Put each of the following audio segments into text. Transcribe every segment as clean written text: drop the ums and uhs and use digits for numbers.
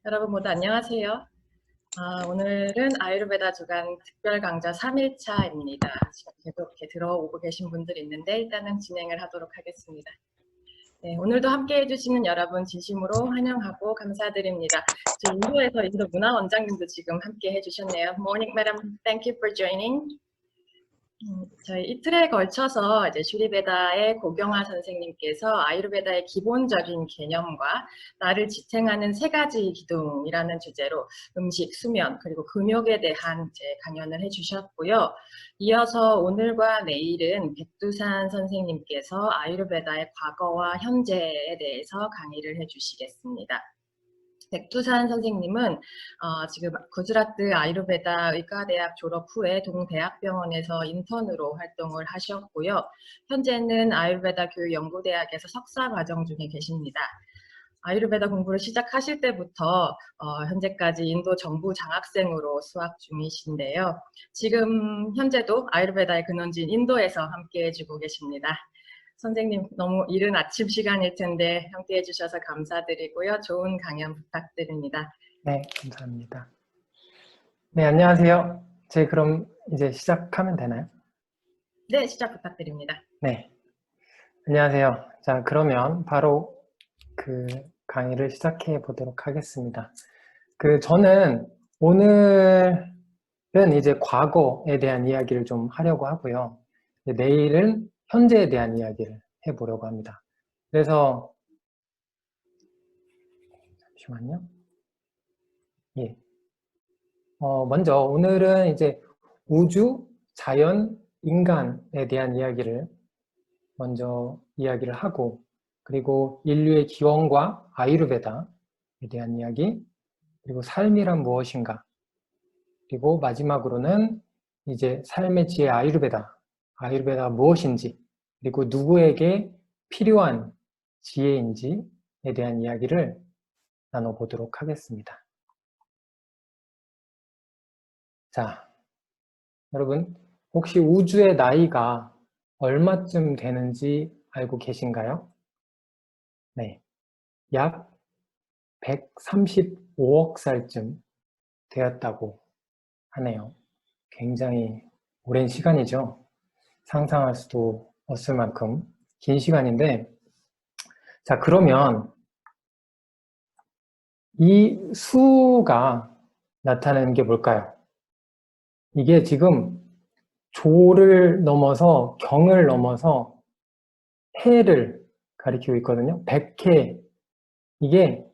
여러분 모두 안녕하세요. 오늘은 아유르베다 주간 특별 강좌 3일차입니다. 지금 계속 이렇게 들어오고 계신 분들이 있는데 일단은 진행을 하도록 하겠습니다. 네, 오늘도 함께 해주시는 여러분 진심으로 환영하고 감사드립니다. 저 인도에서 인도 문화 원장님도 지금 함께 해주셨네요. Morning, madam. Thank you for joining. 저희 이틀에 걸쳐서 이제 슈리베다의 고경화 선생님께서 아유르베다의 기본적인 개념과 나를 지탱하는 세 가지 기둥이라는 주제로 음식, 수면, 그리고 근육에 대한 이제 강연을 해주셨고요. 이어서 오늘과 내일은 백두산 선생님께서 아유르베다의 과거와 현재에 대해서 강의를 해주시겠습니다. 백두산 선생님은 지금 구즈라트 아유르베다 의과대학 졸업 후에 동대학병원에서 인턴으로 활동을 하셨고요. 현재는 아유르베다 교육연구대학에서 석사 과정 중에 계십니다. 아유르베다 공부를 시작하실 때부터 현재까지 인도 정부 장학생으로 수학 중이신데요. 지금 현재도 아유르베다의 근원지인 인도에서 함께 해주고 계십니다. 선생님, 너무 이른 아침 시간일 텐데 함께 해주셔서 감사드리고요. 좋은 강연 부탁드립니다. 네, 감사합니다. 네, 안녕하세요. 그럼 이제 시작하면 되나요? 네, 시작 부탁드립니다. 네, 안녕하세요. 자, 그러면 바로 강의를 시작해 보도록 하겠습니다. 저는 오늘은 이제 과거에 대한 이야기를 좀 하려고 하고요. 내일은 현재에 대한 이야기를 해보려고 합니다. 그래서, 잠시만요. 예. 먼저 오늘은 이제 우주, 자연, 인간에 대한 이야기를 먼저 이야기를 하고, 그리고 인류의 기원과 아유르베다에 대한 이야기, 그리고 삶이란 무엇인가, 그리고 마지막으로는 이제 삶의 지혜 아유르베다가 무엇인지, 그리고 누구에게 필요한 지혜인지에 대한 이야기를 나눠보도록 하겠습니다. 자, 여러분, 혹시 우주의 나이가 얼마쯤 되는지 알고 계신가요? 네, 약 135억 살쯤 되었다고 하네요. 굉장히 오랜 시간이죠. 상상할 수도 없을 만큼 긴 시간인데, 자, 그러면 이 수가 나타내는 게 뭘까요? 이게 지금 조를 넘어서 경을 넘어서 해를 가리키고 있거든요. 100해. 이게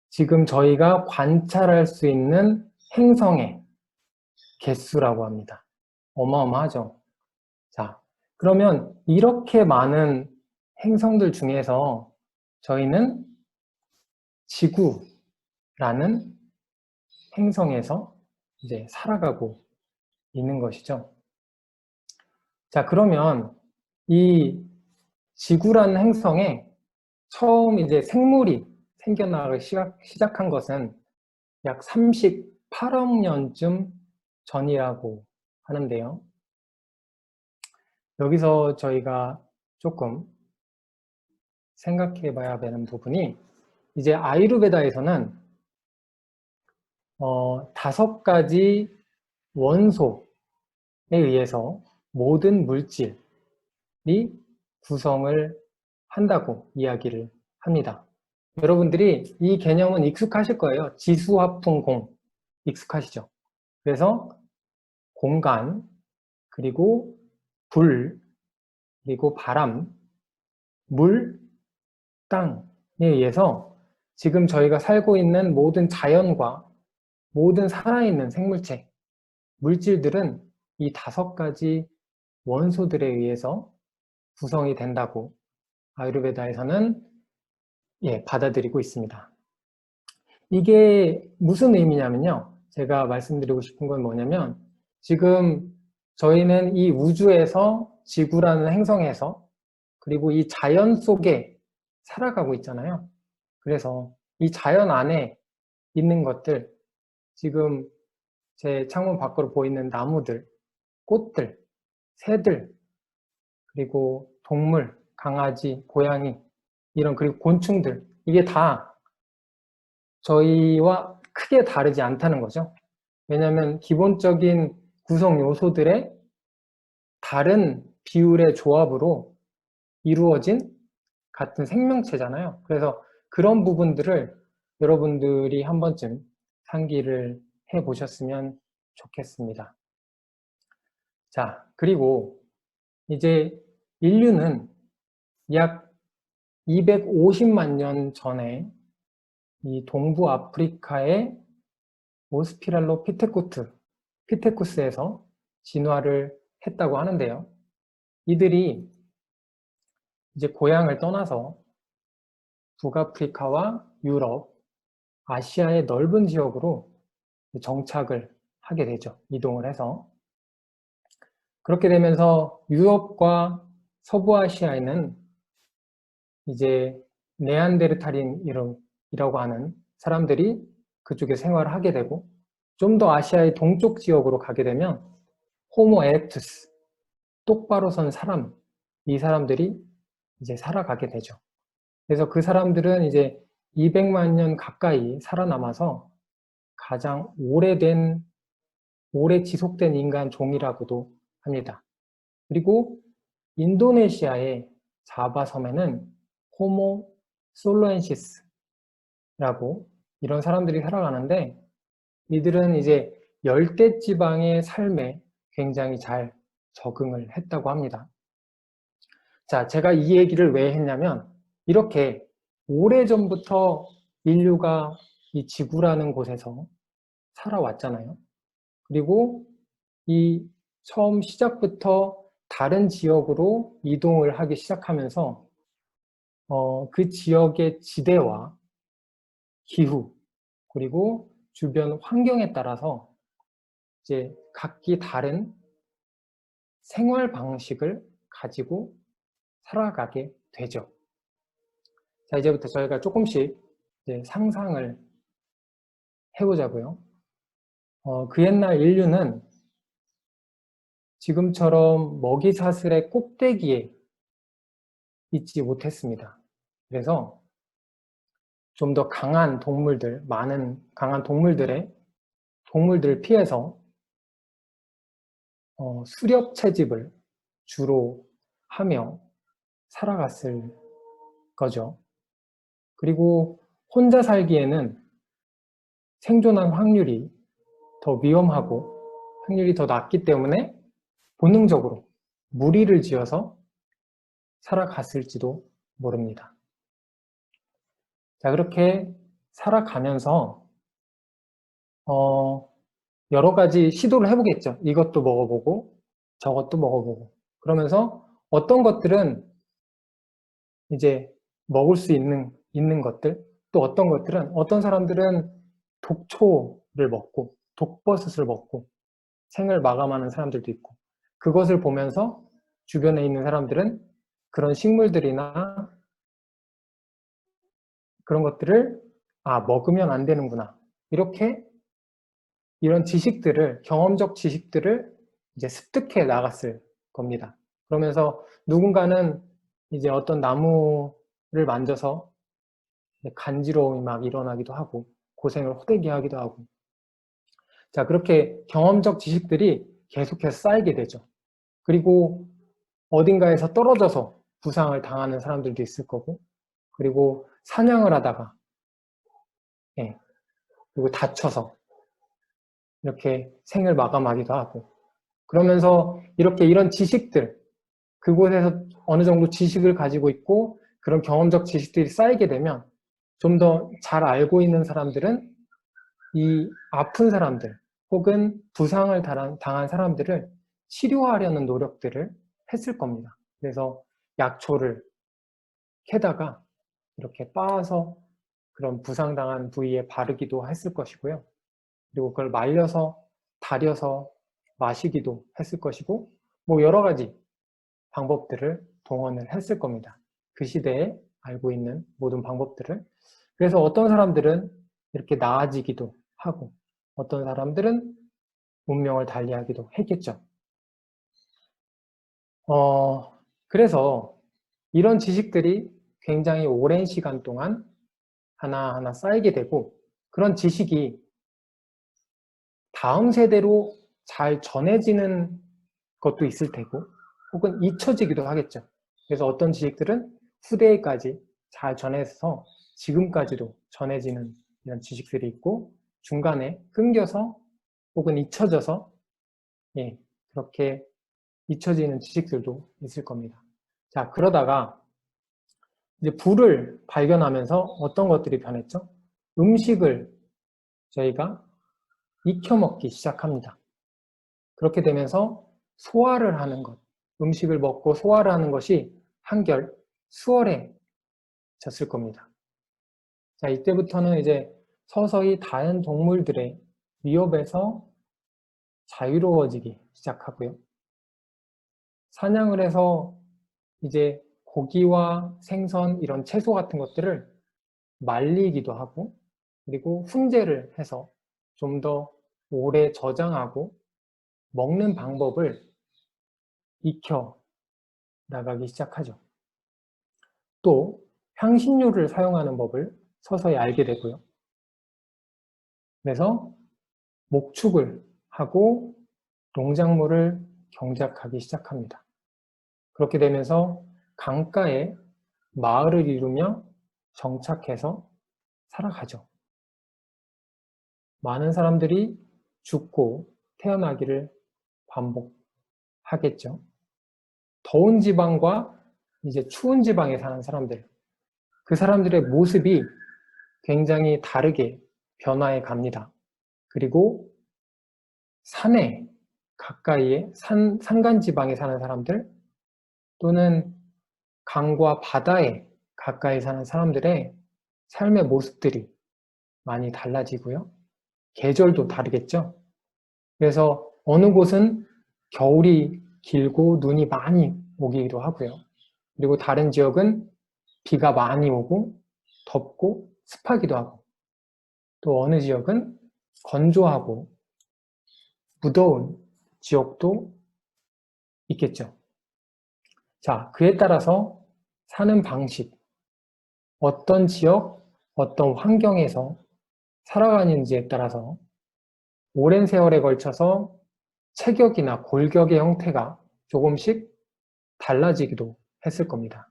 지금 저희가 관찰할 수 있는 행성의 개수라고 합니다. 어마어마하죠. 자, 그러면 이렇게 많은 행성들 중에서 저희는 지구라는 행성에서 이제 살아가고 있는 것이죠. 자, 그러면 이 지구라는 행성에 처음 이제 생물이 생겨나기 시작한 것은 약 38억 년쯤 전이라고 하는데요. 여기서 저희가 조금 생각해 봐야 되는 부분이 이제 아유르베다에서는 5가지 원소에 의해서 모든 물질이 구성을 한다고 이야기를 합니다. 여러분들이 이 개념은 익숙하실 거예요. 지수화풍공 익숙하시죠? 그래서 공간, 그리고 불, 그리고 바람, 물, 땅에 의해서 지금 저희가 살고 있는 모든 자연과 모든 살아있는 생물체, 물질들은 이 5가지 원소들에 의해서 구성이 된다고 아유르베다에서는 받아들이고 있습니다. 이게 무슨 의미냐면요. 제가 말씀드리고 싶은 건 뭐냐면 지금 저희는 이 우주에서 지구라는 행성에서 그리고 이 자연 속에 살아가고 있잖아요. 그래서 이 자연 안에 있는 것들, 지금 제 창문 밖으로 보이는 나무들, 꽃들, 새들, 그리고 동물, 강아지, 고양이, 이런 그리고 곤충들, 이게 다 저희와 크게 다르지 않다는 거죠. 왜냐하면 기본적인 구성 요소들의 다른 비율의 조합으로 이루어진 같은 생명체잖아요. 그래서 그런 부분들을 여러분들이 한 번쯤 상기를 해보셨으면 좋겠습니다. 자, 그리고 이제 인류는 약 250만 년 전에 이 동부 아프리카의 피테쿠스에서 진화를 했다고 하는데요. 이들이 이제 고향을 떠나서 북아프리카와 유럽, 아시아의 넓은 지역으로 정착을 하게 되죠. 이동을 해서. 그렇게 되면서 유럽과 서부아시아에는 이제 네안데르탈인이라고 하는 사람들이 그쪽에 생활을 하게 되고, 좀 더 아시아의 동쪽 지역으로 가게 되면 호모 에렉투스, 똑바로 선 사람, 이 사람들이 이제 살아가게 되죠. 그래서 그 사람들은 이제 200만 년 가까이 살아남아서 가장 오래 지속된 인간 종이라고도 합니다. 그리고 인도네시아의 자바 섬에는 호모 솔루엔시스라고 이런 사람들이 살아가는데, 이들은 이제 열대 지방의 삶에 굉장히 잘 적응을 했다고 합니다. 자, 제가 이 얘기를 왜 했냐면, 이렇게 오래전부터 인류가 이 지구라는 곳에서 살아왔잖아요. 그리고 이 처음 시작부터 다른 지역으로 이동을 하기 시작하면서 그 지역의 지대와 기후, 그리고 주변 환경에 따라서 이제 각기 다른 생활 방식을 가지고 살아가게 되죠. 자, 이제부터 저희가 조금씩 이제 상상을 해보자고요. 그 옛날 인류는 지금처럼 먹이사슬의 꼭대기에 있지 못했습니다. 그래서 좀 더 강한 동물들, 많은 강한 동물들을 피해서 수렵 채집을 주로 하며 살아갔을 거죠. 그리고 혼자 살기에는 생존할 확률이 더 위험하고 확률이 더 낮기 때문에 본능적으로 무리를 지어서 살아갔을지도 모릅니다. 자, 그렇게 살아가면서 여러 가지 시도를 해보겠죠. 이것도 먹어보고 저것도 먹어보고, 그러면서 어떤 것들은 이제 먹을 수 있는 것들, 또 어떤 것들은, 어떤 사람들은 독초를 먹고 독버섯을 먹고 생을 마감하는 사람들도 있고, 그것을 보면서 주변에 있는 사람들은 그런 식물들이나 그런 것들을 먹으면 안 되는구나, 이렇게 이런 지식들을, 경험적 지식들을 이제 습득해 나갔을 겁니다. 그러면서 누군가는 이제 어떤 나무를 만져서 간지러움이 막 일어나기도 하고 고생을 호되게 하기도 하고, 자, 그렇게 경험적 지식들이 계속해서 쌓이게 되죠. 그리고 어딘가에서 떨어져서 부상을 당하는 사람들도 있을 거고, 그리고 사냥을 하다가 그리고 다쳐서 이렇게 생을 마감하기도 하고, 그러면서 이렇게 이런 지식들, 그곳에서 어느 정도 지식을 가지고 있고 그런 경험적 지식들이 쌓이게 되면 좀 더 잘 알고 있는 사람들은 이 아픈 사람들 혹은 부상을 당한 사람들을 치료하려는 노력들을 했을 겁니다. 그래서 약초를 캐다가 이렇게 빻아서 그런 부상당한 부위에 바르기도 했을 것이고요. 그리고 그걸 말려서 달여서 마시기도 했을 것이고, 뭐 여러 가지 방법들을 동원을 했을 겁니다. 그 시대에 알고 있는 모든 방법들을. 그래서 어떤 사람들은 이렇게 나아지기도 하고, 어떤 사람들은 운명을 달리하기도 했겠죠. 그래서 이런 지식들이 굉장히 오랜 시간 동안 하나하나 쌓이게 되고, 그런 지식이 다음 세대로 잘 전해지는 것도 있을 테고 혹은 잊혀지기도 하겠죠. 그래서 어떤 지식들은 후대에까지 잘 전해서 지금까지도 전해지는 이런 지식들이 있고 중간에 끊겨서 혹은 잊혀져서 그렇게 잊혀지는 지식들도 있을 겁니다. 자, 그러다가 이제 불을 발견하면서 어떤 것들이 변했죠? 음식을 저희가 익혀 먹기 시작합니다. 그렇게 되면서 소화를 하는 것, 음식을 먹고 소화를 하는 것이 한결 수월해졌을 겁니다. 자, 이때부터는 이제 서서히 다른 동물들의 위협에서 자유로워지기 시작하고요. 사냥을 해서 이제 고기와 생선, 이런 채소 같은 것들을 말리기도 하고, 그리고 훈제를 해서 좀 더 오래 저장하고 먹는 방법을 익혀 나가기 시작하죠. 또 향신료를 사용하는 법을 서서히 알게 되고요. 그래서 목축을 하고 농작물을 경작하기 시작합니다. 그렇게 되면서 강가에 마을을 이루며 정착해서 살아가죠. 많은 사람들이 죽고 태어나기를 반복하겠죠. 더운 지방과 이제 추운 지방에 사는 사람들, 그 사람들의 모습이 굉장히 다르게 변화해 갑니다. 그리고 산에 가까이에 산간 지방에 사는 사람들 또는 강과 바다에 가까이 사는 사람들의 삶의 모습들이 많이 달라지고요. 계절도 다르겠죠. 그래서 어느 곳은 겨울이 길고 눈이 많이 오기도 하고요. 그리고 다른 지역은 비가 많이 오고 덥고 습하기도 하고 또 어느 지역은 건조하고 무더운 지역도 있겠죠. 자, 그에 따라서 사는 방식, 어떤 지역, 어떤 환경에서 살아가는지에 따라서 오랜 세월에 걸쳐서 체격이나 골격의 형태가 조금씩 달라지기도 했을 겁니다.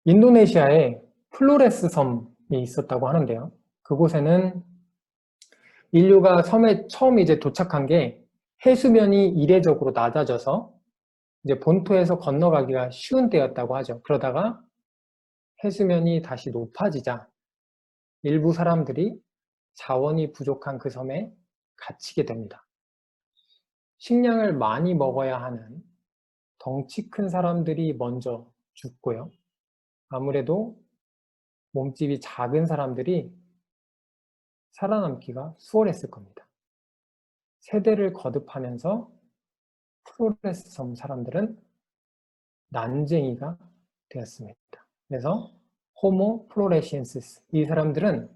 인도네시아에 플로레스 섬이 있었다고 하는데요. 그곳에는 인류가 섬에 처음 이제 도착한 게 해수면이 이례적으로 낮아져서 이제 본토에서 건너가기가 쉬운 때였다고 하죠. 그러다가 해수면이 다시 높아지자 일부 사람들이 자원이 부족한 그 섬에 갇히게 됩니다. 식량을 많이 먹어야 하는 덩치 큰 사람들이 먼저 죽고요. 아무래도 몸집이 작은 사람들이 살아남기가 수월했을 겁니다. 세대를 거듭하면서 플로레스 섬 사람들은 난쟁이가 되었습니다. 그래서 호모 플로레시엔시스, 이 사람들은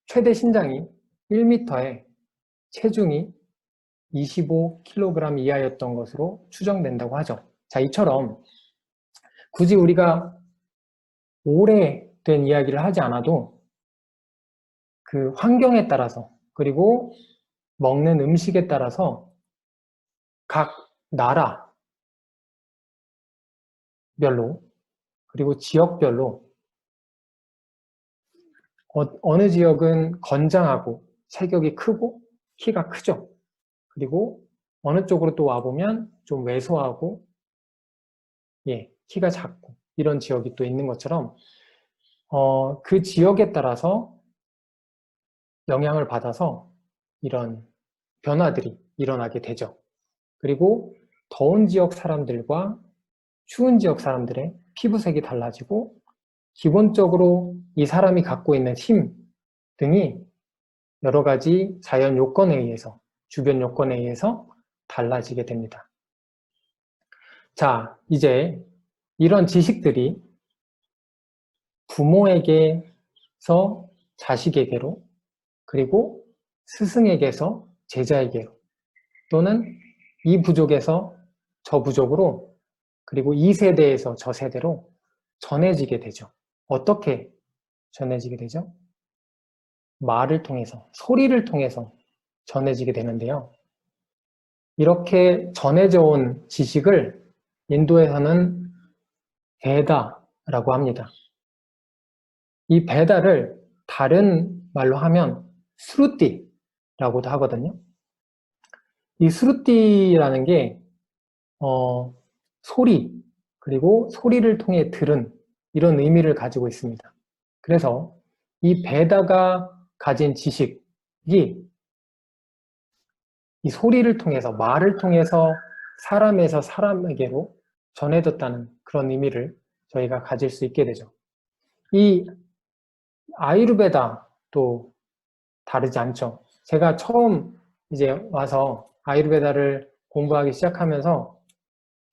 최대 신장이 1m에 체중이 25kg 이하였던 것으로 추정된다고 하죠. 자, 이처럼 굳이 우리가 오래된 이야기를 하지 않아도 그 환경에 따라서 그리고 먹는 음식에 따라서 각 나라별로 그리고 지역별로 어느 지역은 건장하고 체격이 크고 키가 크죠. 그리고 어느 쪽으로 또 와보면 좀 왜소하고 키가 작고 이런 지역이 또 있는 것처럼 그 지역에 따라서 영향을 받아서 이런 변화들이 일어나게 되죠. 그리고 더운 지역 사람들과 추운 지역 사람들의 피부색이 달라지고 기본적으로 이 사람이 갖고 있는 힘 등이 여러 가지 자연 요건에 의해서, 주변 요건에 의해서 달라지게 됩니다. 자, 이제 이런 지식들이 부모에게서 자식에게로 그리고 스승에게서 제자에게로 또는 이 부족에서 저 부족으로 그리고 이 세대에서 저 세대로 전해지게 되죠. 어떻게 전해지게 되죠? 말을 통해서, 소리를 통해서 전해지게 되는데요. 이렇게 전해져 온 지식을 인도에서는 베다라고 합니다. 이 베다를 다른 말로 하면 스루티라고도 하거든요. 이 스루티라는 게 소리, 그리고 소리를 통해 들은 이런 의미를 가지고 있습니다. 그래서 이 베다가 가진 지식이 이 소리를 통해서, 말을 통해서 사람에서 사람에게로 전해졌다는 그런 의미를 저희가 가질 수 있게 되죠. 이 아유르베다도 다르지 않죠. 제가 처음 이제 와서 아유르베다를 공부하기 시작하면서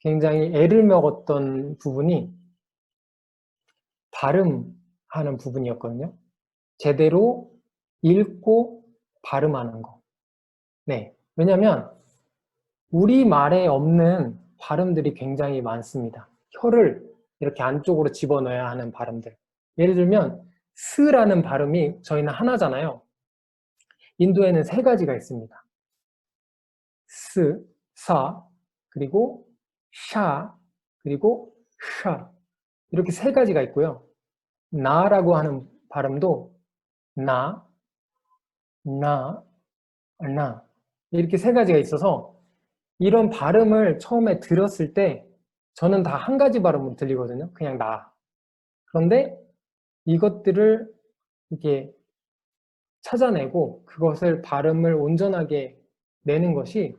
굉장히 애를 먹었던 부분이 발음하는 부분이었거든요. 제대로 읽고 발음하는 거. 네. 왜냐면 우리말에 없는 발음들이 굉장히 많습니다. 혀를 이렇게 안쪽으로 집어넣어야 하는 발음들. 예를 들면 스라는 발음이 저희는 하나잖아요. 인도에는 세 가지가 있습니다. 스, 사, 그리고 샤, 그리고 샤. 이렇게 세 가지가 있고요. 나라고 하는 발음도 나, 나, 나. 이렇게 세 가지가 있어서 이런 발음을 처음에 들었을 때 저는 다 한 가지 발음으로 들리거든요. 그냥 나. 그런데 이것들을 이렇게 찾아내고 그것을 발음을 온전하게 내는 것이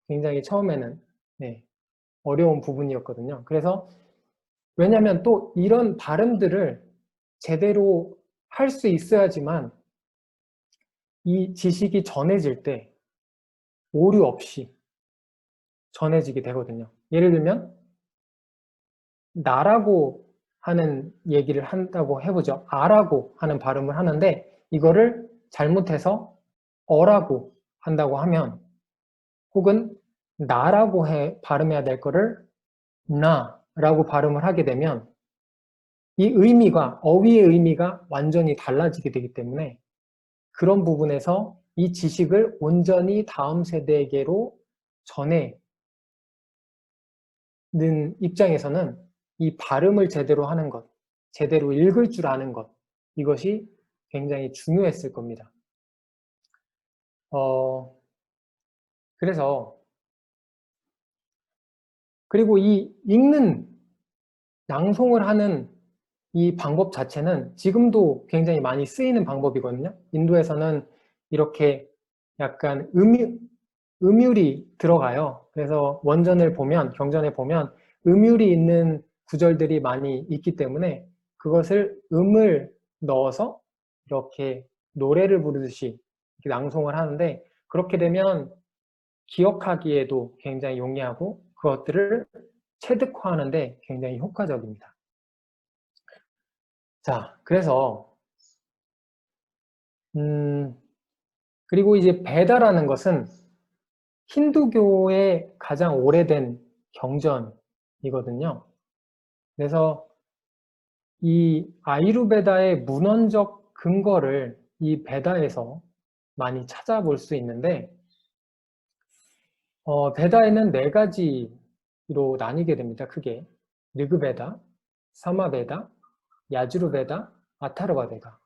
굉장히 처음에는 어려운 부분이었거든요. 그래서 왜냐하면 또 이런 발음들을 제대로 할 수 있어야지만 이 지식이 전해질 때 오류 없이 전해지게 되거든요. 예를 들면 나라고 하는 얘기를 한다고 해보죠. 아라고 하는 발음을 하는데 이거를 잘못해서 어라고 한다고 하면 혹은 나라고 발음해야 될 거를 나라고 발음을 하게 되면 이 의미가, 어휘의 의미가 완전히 달라지게 되기 때문에 그런 부분에서 이 지식을 온전히 다음 세대에게로 전해는 입장에서는 이 발음을 제대로 하는 것, 제대로 읽을 줄 아는 것, 이것이 굉장히 중요했을 겁니다. 그래서 그리고 이 읽는, 낭송을 하는 이 방법 자체는 지금도 굉장히 많이 쓰이는 방법이거든요. 인도에서는 이렇게 약간 음율이 들어가요. 그래서 원전을 보면, 경전에 보면 음율이 있는 구절들이 많이 있기 때문에 그것을 음을 넣어서 이렇게 노래를 부르듯이 이렇게 낭송을 하는데 그렇게 되면 기억하기에도 굉장히 용이하고 그것들을 체득화하는데 굉장히 효과적입니다. 자, 그래서 그리고 이제 베다라는 것은 힌두교의 가장 오래된 경전이거든요. 그래서 이 아유르베다의 문헌적 근거를 이 베다에서 많이 찾아볼 수 있는데 베다에는 네 가지로 나뉘게 됩니다. 크게 르그베다, 사마베다, 야주르베다, 아타르바베다.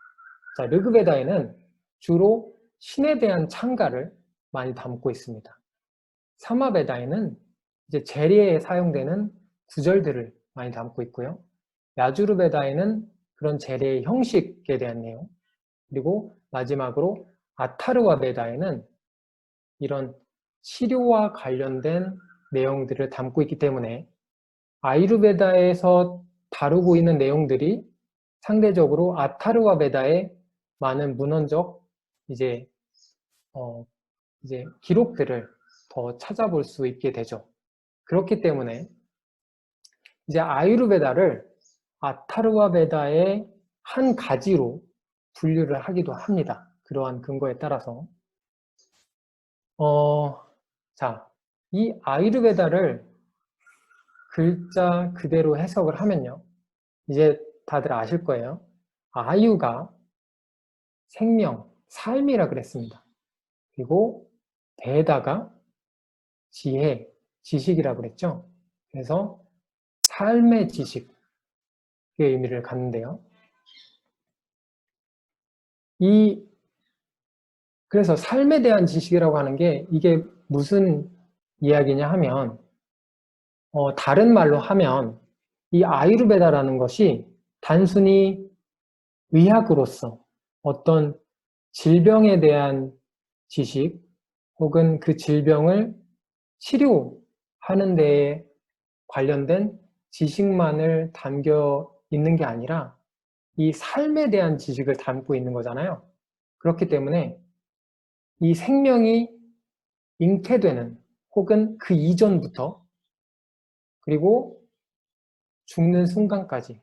자, 르그베다에는 주로 신에 대한 찬가를 많이 담고 있습니다. 사마베다에는 이제 제례에 사용되는 구절들을 많이 담고 있고요. 야주르베다에는 그런 제례의 형식에 대한 내용, 그리고 마지막으로 아타르와베다에는 이런 치료와 관련된 내용들을 담고 있기 때문에 아유르베다에서 다루고 있는 내용들이 상대적으로 아타르와베다의 많은 문헌적 이제 기록들을 더 찾아볼 수 있게 되죠. 그렇기 때문에 이제 아유르베다를 아타르와베다의 한 가지로 분류를 하기도 합니다. 그러한 근거에 따라서 자, 이 아유르베다를 글자 그대로 해석을 하면요. 이제 다들 아실 거예요. 아유가 생명, 삶이라 그랬습니다. 그리고 베다가 지혜, 지식이라 그랬죠. 그래서 삶의 지식의 의미를 갖는데요. 그래서 삶에 대한 지식이라고 하는 게 이게 무슨 이야기냐 하면 다른 말로 하면 이 아유르베다라는 것이 단순히 의학으로서 어떤 질병에 대한 지식 혹은 그 질병을 치료하는 데에 관련된 지식만을 담겨 있는 게 아니라 이 삶에 대한 지식을 담고 있는 거잖아요. 그렇기 때문에 이 생명이 잉태되는 혹은 그 이전부터 그리고 죽는 순간까지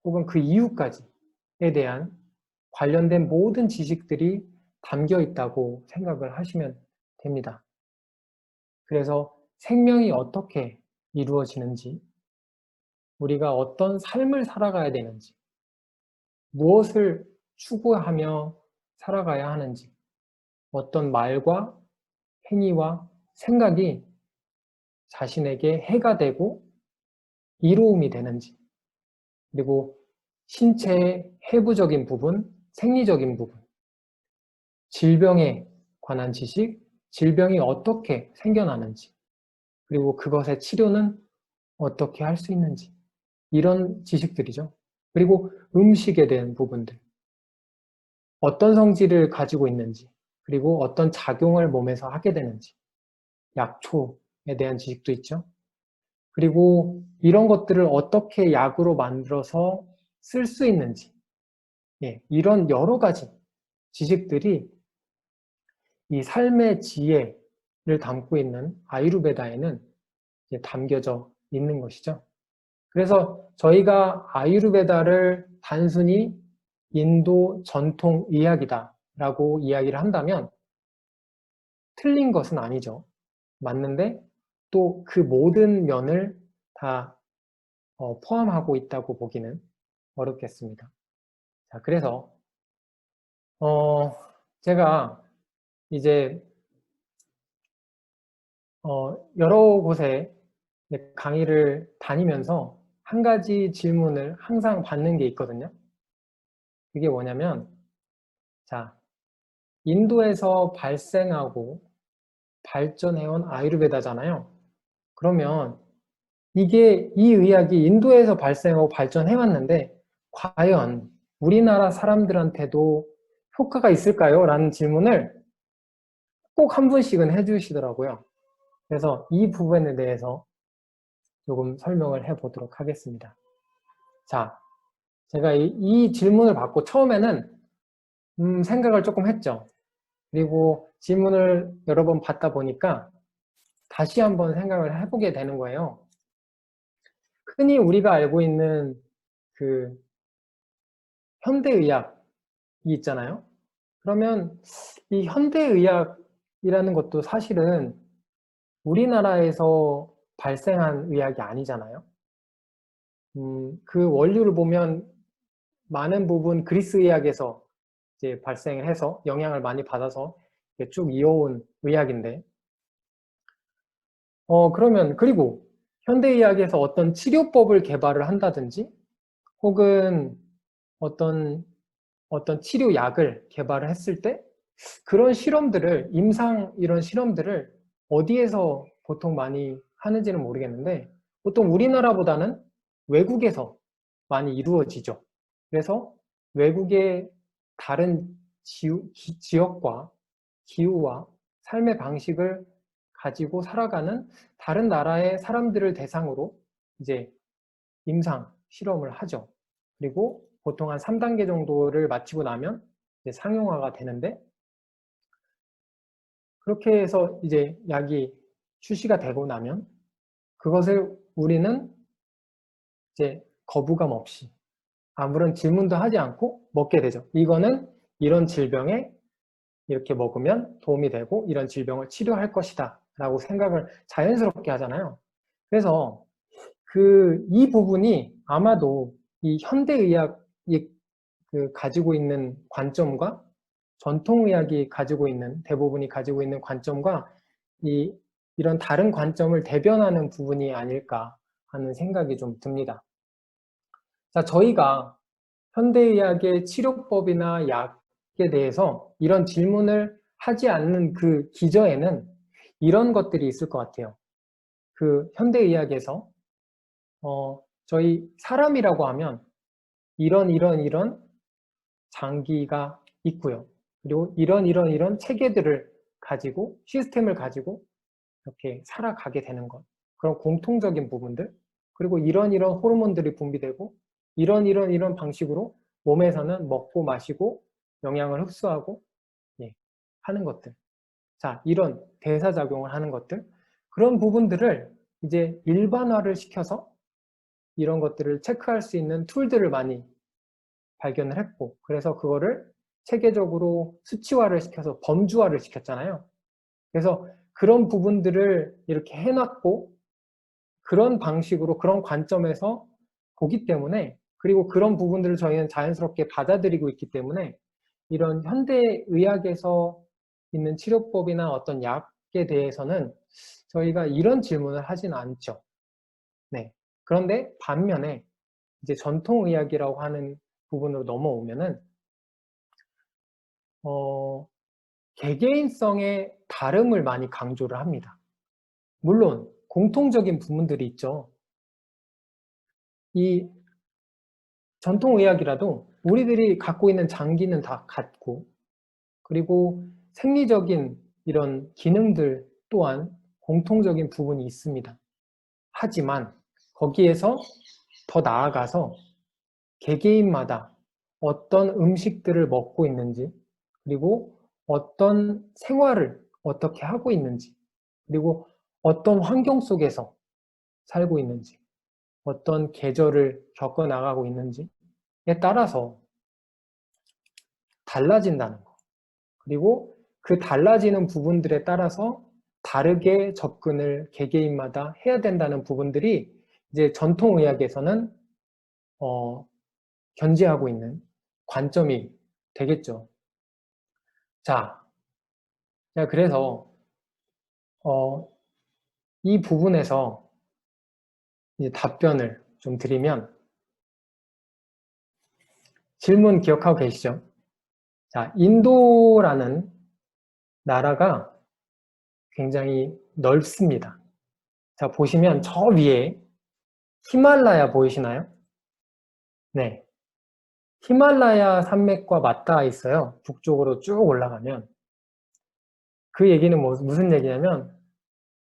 혹은 그 이후까지에 대한 관련된 모든 지식들이 담겨 있다고 생각을 하시면 됩니다. 그래서 생명이 어떻게 이루어지는지, 우리가 어떤 삶을 살아가야 되는지, 무엇을 추구하며 살아가야 하는지, 어떤 말과 행위와 생각이 자신에게 해가 되고 이로움이 되는지, 그리고 신체의 해부적인 부분, 생리적인 부분, 질병에 관한 지식, 질병이 어떻게 생겨나는지, 그리고 그것의 치료는 어떻게 할 수 있는지, 이런 지식들이죠. 그리고 음식에 대한 부분들, 어떤 성질을 가지고 있는지, 그리고 어떤 작용을 몸에서 하게 되는지, 약초에 대한 지식도 있죠. 그리고 이런 것들을 어떻게 약으로 만들어서 쓸 수 있는지, 이런 여러 가지 지식들이 이 삶의 지혜를 담고 있는 아유르베다에는 담겨져 있는 것이죠. 그래서 저희가 아유르베다를 단순히 인도 전통 의학이다라고 이야기를 한다면 틀린 것은 아니죠. 맞는데 또 그 모든 면을 다 포함하고 있다고 보기는 어렵겠습니다. 자, 그래서 제가 이제 여러 곳에 강의를 다니면서 한 가지 질문을 항상 받는 게 있거든요. 그게 뭐냐면, 자, 인도에서 발생하고 발전해온 아유르베다잖아요. 그러면 이 의학이 인도에서 발생하고 발전해왔는데 과연 우리나라 사람들한테도 효과가 있을까요? 라는 질문을 꼭 한 분씩은 해주시더라고요. 그래서 이 부분에 대해서 조금 설명을 해보도록 하겠습니다. 자, 제가 이 질문을 받고 처음에는 생각을 조금 했죠. 그리고 질문을 여러 번 받다 보니까 다시 한번 생각을 해보게 되는 거예요. 흔히 우리가 알고 있는 그 현대의학이 있잖아요. 그러면 이 현대의학이라는 것도 사실은 우리나라에서 발생한 의학이 아니잖아요. 그 원류를 보면 많은 부분 그리스 의학에서 이제 발생을 해서 영향을 많이 받아서 쭉 이어온 의학인데, 그러면 그리고 현대의학에서 어떤 치료법을 개발을 한다든지, 혹은 어떤 치료약을 개발을 했을 때 그런 실험들을 이런 실험들을 어디에서 보통 많이 하는지는 모르겠는데 보통 우리나라보다는 외국에서 많이 이루어지죠. 그래서 외국의 다른 지역과 기후와 삶의 방식을 가지고 살아가는 다른 나라의 사람들을 대상으로 이제 임상 실험을 하죠. 그리고 보통 한 3단계 정도를 마치고 나면 이제 상용화가 되는데, 그렇게 해서 이제 약이 출시가 되고 나면 그것을 우리는 이제 거부감 없이 아무런 질문도 하지 않고 먹게 되죠. 이거는 이런 질병에 이렇게 먹으면 도움이 되고 이런 질병을 치료할 것이다 라고 생각을 자연스럽게 하잖아요. 그래서 이 부분이 아마도 이 현대의학이 가지고 있는 관점과 전통의학이 가지고 있는, 대부분이 가지고 있는 관점과 이런 다른 관점을 대변하는 부분이 아닐까 하는 생각이 좀 듭니다. 자, 저희가 현대의학의 치료법이나 약에 대해서 이런 질문을 하지 않는 그 기저에는 이런 것들이 있을 것 같아요. 그 현대의학에서 저희 사람이라고 하면 이런 장기가 있고요. 그리고 이런 체계들을 가지고 시스템을 가지고 이렇게 살아가게 되는 것. 그런 공통적인 부분들. 그리고 이런 호르몬들이 분비되고 이런 방식으로 몸에서는 먹고 마시고 영양을 흡수하고 하는 것들. 자, 이런 대사작용을 하는 것들. 그런 부분들을 이제 일반화를 시켜서 이런 것들을 체크할 수 있는 툴들을 많이 발견을 했고, 그래서 그거를 체계적으로 수치화를 시켜서 범주화를 시켰잖아요. 그래서 그런 부분들을 이렇게 해놨고, 그런 방식으로 그런 관점에서 보기 때문에, 그리고 그런 부분들을 저희는 자연스럽게 받아들이고 있기 때문에 이런 현대의학에서 있는 치료법이나 어떤 약에 대해서는 저희가 이런 질문을 하진 않죠. 네. 그런데 반면에 이제 전통의학이라고 하는 부분으로 넘어오면은 개개인성의 다름을 많이 강조를 합니다. 물론 공통적인 부분들이 있죠. 이 전통의학이라도 우리들이 갖고 있는 장기는 다 같고, 그리고 생리적인 이런 기능들 또한 공통적인 부분이 있습니다. 하지만 거기에서 더 나아가서 개개인마다 어떤 음식들을 먹고 있는지, 그리고 어떤 생활을 어떻게 하고 있는지, 그리고 어떤 환경 속에서 살고 있는지, 어떤 계절을 겪어 나가고 있는지에 따라서 달라진다는 거. 그리고 그 달라지는 부분들에 따라서 다르게 접근을 개개인마다 해야 된다는 부분들이 이제 전통의학에서는 견지하고 있는 관점이 되겠죠. 자, 그래서 이 부분에서 이제 답변을 좀 드리면, 질문 기억하고 계시죠? 자, 인도라는 나라가 굉장히 넓습니다. 자, 보시면 저 위에 히말라야 보이시나요? 네. 히말라야 산맥과 맞닿아 있어요. 북쪽으로 쭉 올라가면. 그 얘기는 무슨 얘기냐면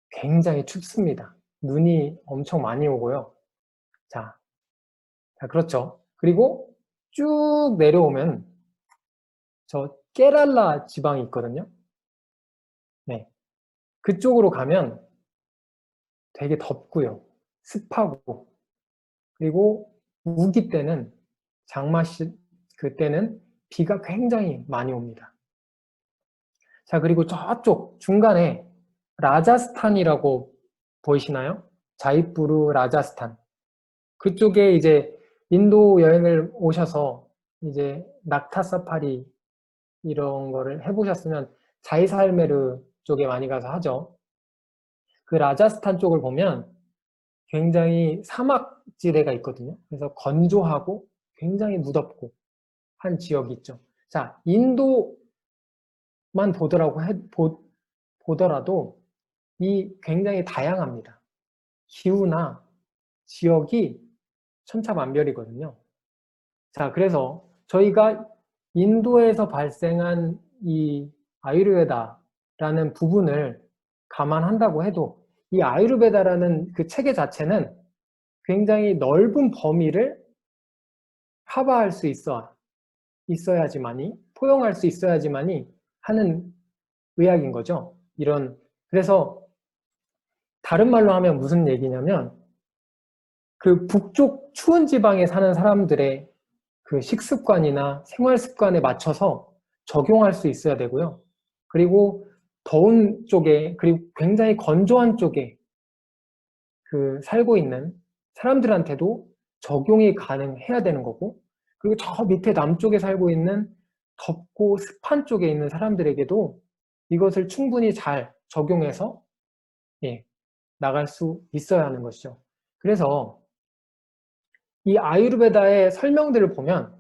굉장히 춥습니다. 눈이 엄청 많이 오고요. 자, 그렇죠. 그리고 쭉 내려오면 저 케랄라 지방이 있거든요. 네. 그쪽으로 가면 되게 덥고요. 습하고. 그리고 우기 때는 그때는 비가 굉장히 많이 옵니다. 자, 그리고 저쪽 중간에 라자스탄이라고 보이시나요? 자이푸르 라자스탄. 그쪽에 이제 인도 여행을 오셔서 이제 낙타 사파리 이런 거를 해보셨으면 자이살메르 쪽에 많이 가서 하죠. 그 라자스탄 쪽을 보면 굉장히 사막지대가 있거든요. 그래서 건조하고 굉장히 무덥고 한 지역이 있죠. 자, 인도만 보더라도 이 굉장히 다양합니다. 기후나 지역이 천차만별이거든요. 자, 그래서 저희가 인도에서 발생한 이 아유르베다라는 부분을 감안한다고 해도 이 아유르베다라는 그 체계 자체는 굉장히 넓은 범위를 커버할 수 있어야지만이, 포용할 수 있어야지만이 하는 의학인 거죠. 그래서 다른 말로 하면 무슨 얘기냐면 그 북쪽 추운 지방에 사는 사람들의 그 식습관이나 생활 습관에 맞춰서 적용할 수 있어야 되고요. 그리고 더운 쪽에, 그리고 굉장히 건조한 쪽에 그 살고 있는 사람들한테도 적용이 가능해야 되는 거고, 그리고 저 밑에 남쪽에 살고 있는 덥고 습한 쪽에 있는 사람들에게도 이것을 충분히 잘 적용해서 예, 나갈 수 있어야 하는 것이죠. 그래서 이 아유르베다의 설명들을 보면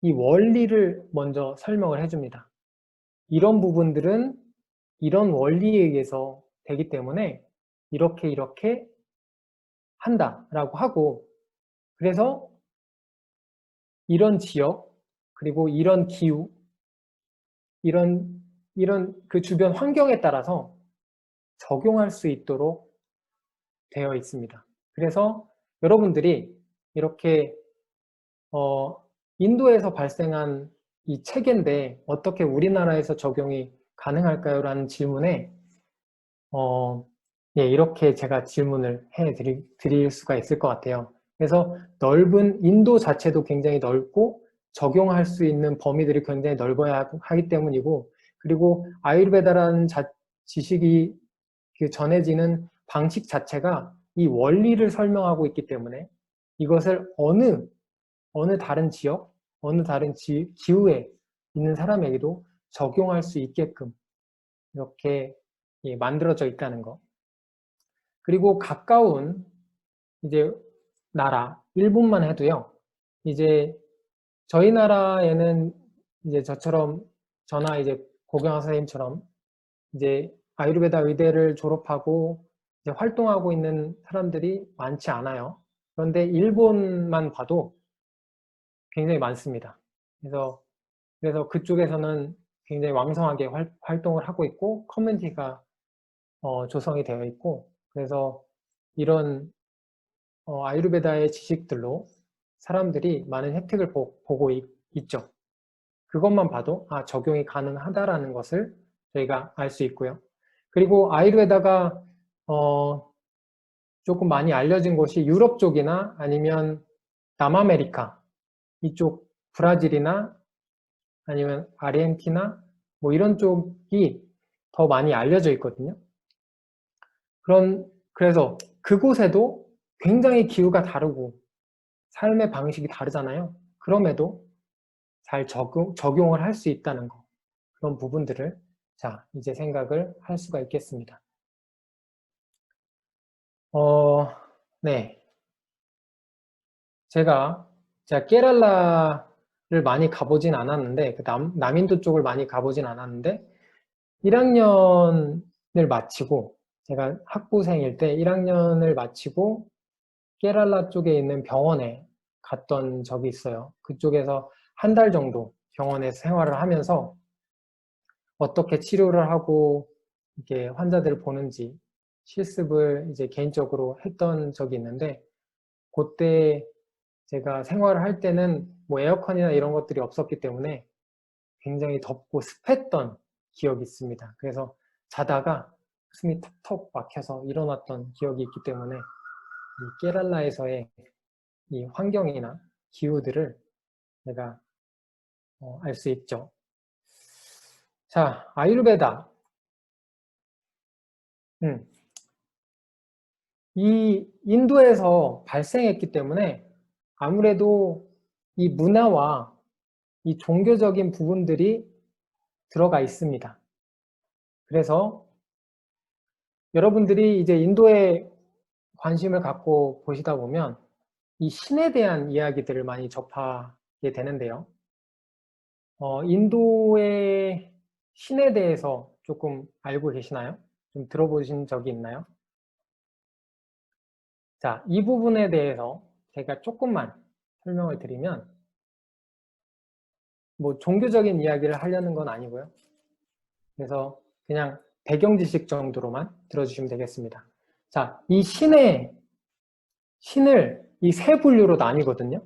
이 원리를 먼저 설명을 해줍니다. 이런 부분들은 이런 원리에 의해서 되기 때문에 이렇게 한다라고 하고, 그래서 이런 지역, 그리고 이런 기후, 이런 그 주변 환경에 따라서 적용할 수 있도록 되어 있습니다. 그래서 여러분들이 이렇게 인도에서 발생한 이 체계인데 어떻게 우리나라에서 적용이 가능할까요? 라는 질문에 예, 이렇게 제가 질문을 드릴 수가 있을 것 같아요. 그래서 넓은 인도 자체도 굉장히 넓고 적용할 수 있는 범위들이 굉장히 넓어야 하기 때문이고, 그리고 아유르베다라는 지식이 전해지는 방식 자체가 이 원리를 설명하고 있기 때문에 이것을 어느 다른 지역, 어느 다른 기후에 있는 사람에게도 적용할 수 있게끔 이렇게 예, 만들어져 있다는 거. 그리고 가까운 이제 나라, 일본만 해도요. 이제 저희 나라에는 이제 저나 이제 고경화 선생님처럼 이제 아유르베다 의대를 졸업하고 이제 활동하고 있는 사람들이 많지 않아요. 그런데 일본만 봐도 굉장히 많습니다. 그래서 그쪽에서는 굉장히 왕성하게 활동을 하고 있고 커뮤니티가 조성이 되어 있고, 그래서 이런 아유르베다의 지식들로 사람들이 많은 혜택을 보고 있죠. 그것만 봐도 적용이 가능하다라는 것을 저희가 알 수 있고요. 그리고 아유르베다가 조금 많이 알려진 곳이 유럽 쪽이나 아니면 남아메리카 이쪽 브라질이나 아니면 아르헨티나 뭐 이런 쪽이 더 많이 알려져 있거든요. 그래서 그곳에도 굉장히 기후가 다르고 삶의 방식이 다르잖아요. 그럼에도 잘 적용을 할 수 있다는 거, 그런 부분들을 이제 생각을 할 수가 있겠습니다. 네. 제가 케랄라를 많이 가보진 않았는데, 남인도 쪽을 많이 가보진 않았는데, 1학년을 마치고, 제가 학부생일 때 1학년을 마치고 케랄라 쪽에 있는 병원에 갔던 적이 있어요. 그쪽에서 한 달 정도 병원에서 생활을 하면서 어떻게 치료를 하고 이렇게 환자들을 보는지 실습을 이제 개인적으로 했던 적이 있는데, 그때 제가 생활을 할 때는 뭐 에어컨이나 이런 것들이 없었기 때문에 굉장히 덥고 습했던 기억이 있습니다. 그래서 자다가 숨이 턱턱 막혀서 일어났던 기억이 있기 때문에 이 케랄라에서의 이 환경이나 기후들을 내가 알 수 있죠. 자, 아유르베다. 이 인도에서 발생했기 때문에 아무래도 이 문화와 이 종교적인 부분들이 들어가 있습니다. 그래서 여러분들이 이제 인도에 관심을 갖고 보시다 보면 이 신에 대한 이야기들을 많이 접하게 되는데요. 인도의 신에 대해서 조금 알고 계시나요? 좀 들어보신 적이 있나요? 자, 이 부분에 대해서 제가 조금만 설명을 드리면, 뭐 종교적인 이야기를 하려는 건 아니고요. 그래서 그냥 배경 지식 정도로만 들어주시면 되겠습니다. 자, 이 신을 이 세 분류로 나뉘거든요.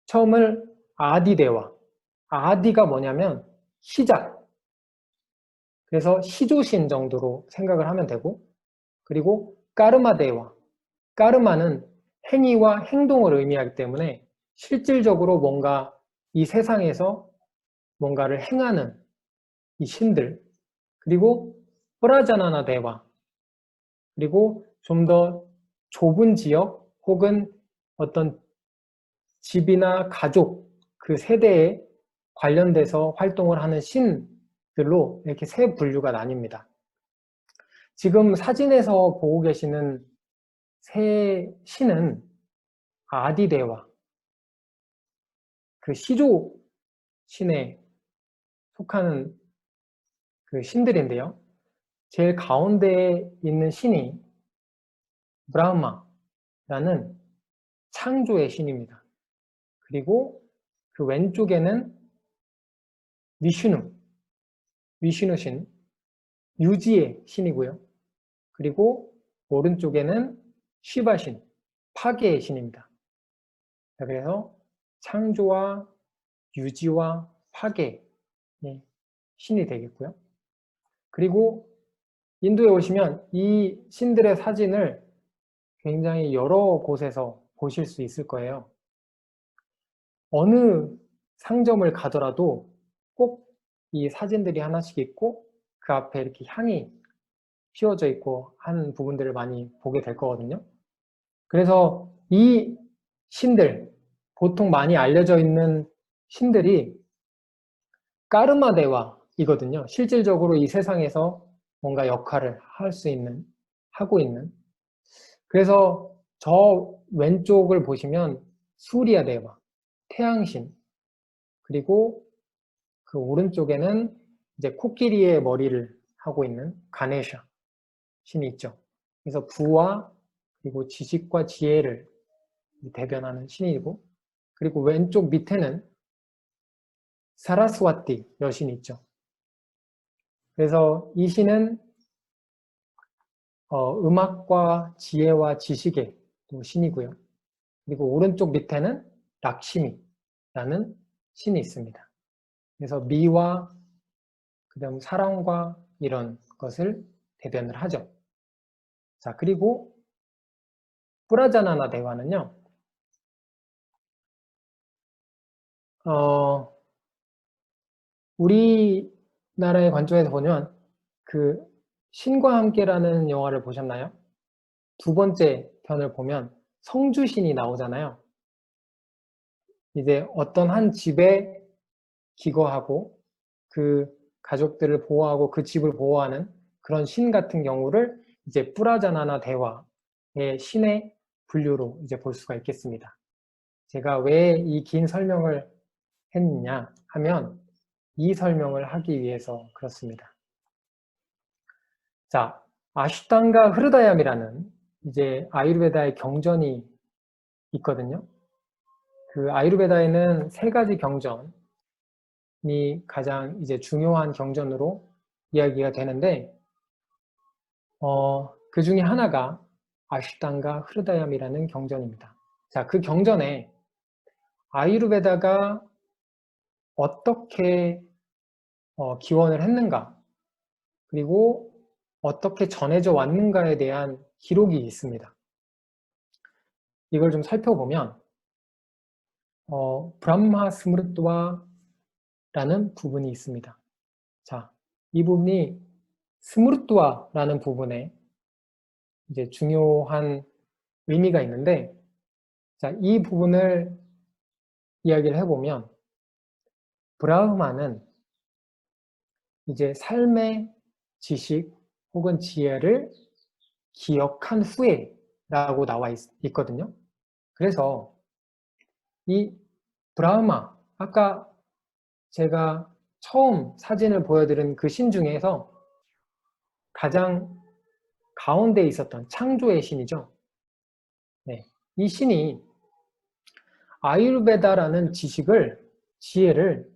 처음을 아디대와. 아디가 뭐냐면 시작. 그래서 시조신 정도로 생각을 하면 되고, 그리고 까르마대와. 까르마는 행위와 행동을 의미하기 때문에 실질적으로 뭔가 이 세상에서 뭔가를 행하는 이 신들. 그리고 프라자나나 대와. 그리고 좀 더 좁은 지역, 혹은 어떤 집이나 가족 그 세대에 관련돼서 활동을 하는 신들로 이렇게 세 분류가 나뉩니다. 지금 사진에서 보고 계시는 세 신은 아디대와 그 시조 신에 속하는 그 신들인데요. 제일 가운데에 있는 신이 브라흐마라는 창조의 신입니다. 그리고 그 왼쪽에는 위슈누 신, 유지의 신이고요. 그리고 오른쪽에는 시바 신, 파괴의 신입니다. 그래서 창조와 유지와 파괴의 신이 되겠고요. 그리고 인도에 오시면 이 신들의 사진을 굉장히 여러 곳에서 보실 수 있을 거예요. 어느 상점을 가더라도 꼭 이 사진들이 하나씩 있고 그 앞에 이렇게 향이 피워져 있고 한 부분들을 많이 보게 될 거거든요. 그래서 이 신들, 보통 많이 알려져 있는 신들이 까르마대와이거든요. 실질적으로 이 세상에서 뭔가 역할을 하고 있는. 그래서 저 왼쪽을 보시면 수리아대와, 태양신, 그리고 그 오른쪽에는 이제 코끼리의 머리를 하고 있는 가네샤 신이 있죠. 그래서 부와 그리고 지식과 지혜를 대변하는 신이고, 그리고 왼쪽 밑에는 사라스와티 여신이 있죠. 그래서 이 신은 음악과 지혜와 지식의 신이고요. 그리고 오른쪽 밑에는 락시미라는 신이 있습니다. 그래서 미와 그다음 사랑과 이런 것을 대변을 하죠. 자, 그리고 뿌라자나나 대화는요. 우리나라의 관점에서 보면 그 신과 함께라는 영화를 보셨나요? 두 번째 편을 보면 성주신이 나오잖아요. 이제 어떤 한 집에 기거하고 그 가족들을 보호하고 그 집을 보호하는 그런 신 같은 경우를 이제 뿌라자나나 대화의 신의 분류로 이제 볼 수가 있겠습니다. 제가 왜 이 긴 설명을 했느냐 하면 이 설명을 하기 위해서 그렇습니다. 자, 아슈탄가 흐르다얌이라는 이제 아유르베다의 경전이 있거든요. 그 아유르베다에는 세 가지 경전이 가장 이제 중요한 경전으로 이야기가 되는데, 그 중에 하나가 아슈탄가 흐르다얌이라는 경전입니다. 자, 그 경전에 아유르베다가 어떻게 기원을 했는가, 그리고 어떻게 전해져 왔는가에 대한 기록이 있습니다. 이걸 좀 살펴보면 브람마 스무르트와라는 부분이 있습니다. 자, 이 부분이 스무르트와라는 부분에 이제 중요한 의미가 있는데, 자, 이 부분을 이야기를 해보면 브라흐마는 이제 삶의 지식 혹은 지혜를 기억한 후에라고 나와 있거든요. 그래서 이 브라흐마, 아까 제가 처음 사진을 보여드린 그 신 중에서 가장 가운데에 있었던 창조의 신이죠. 네, 이 신이 아유르베다라는 지혜를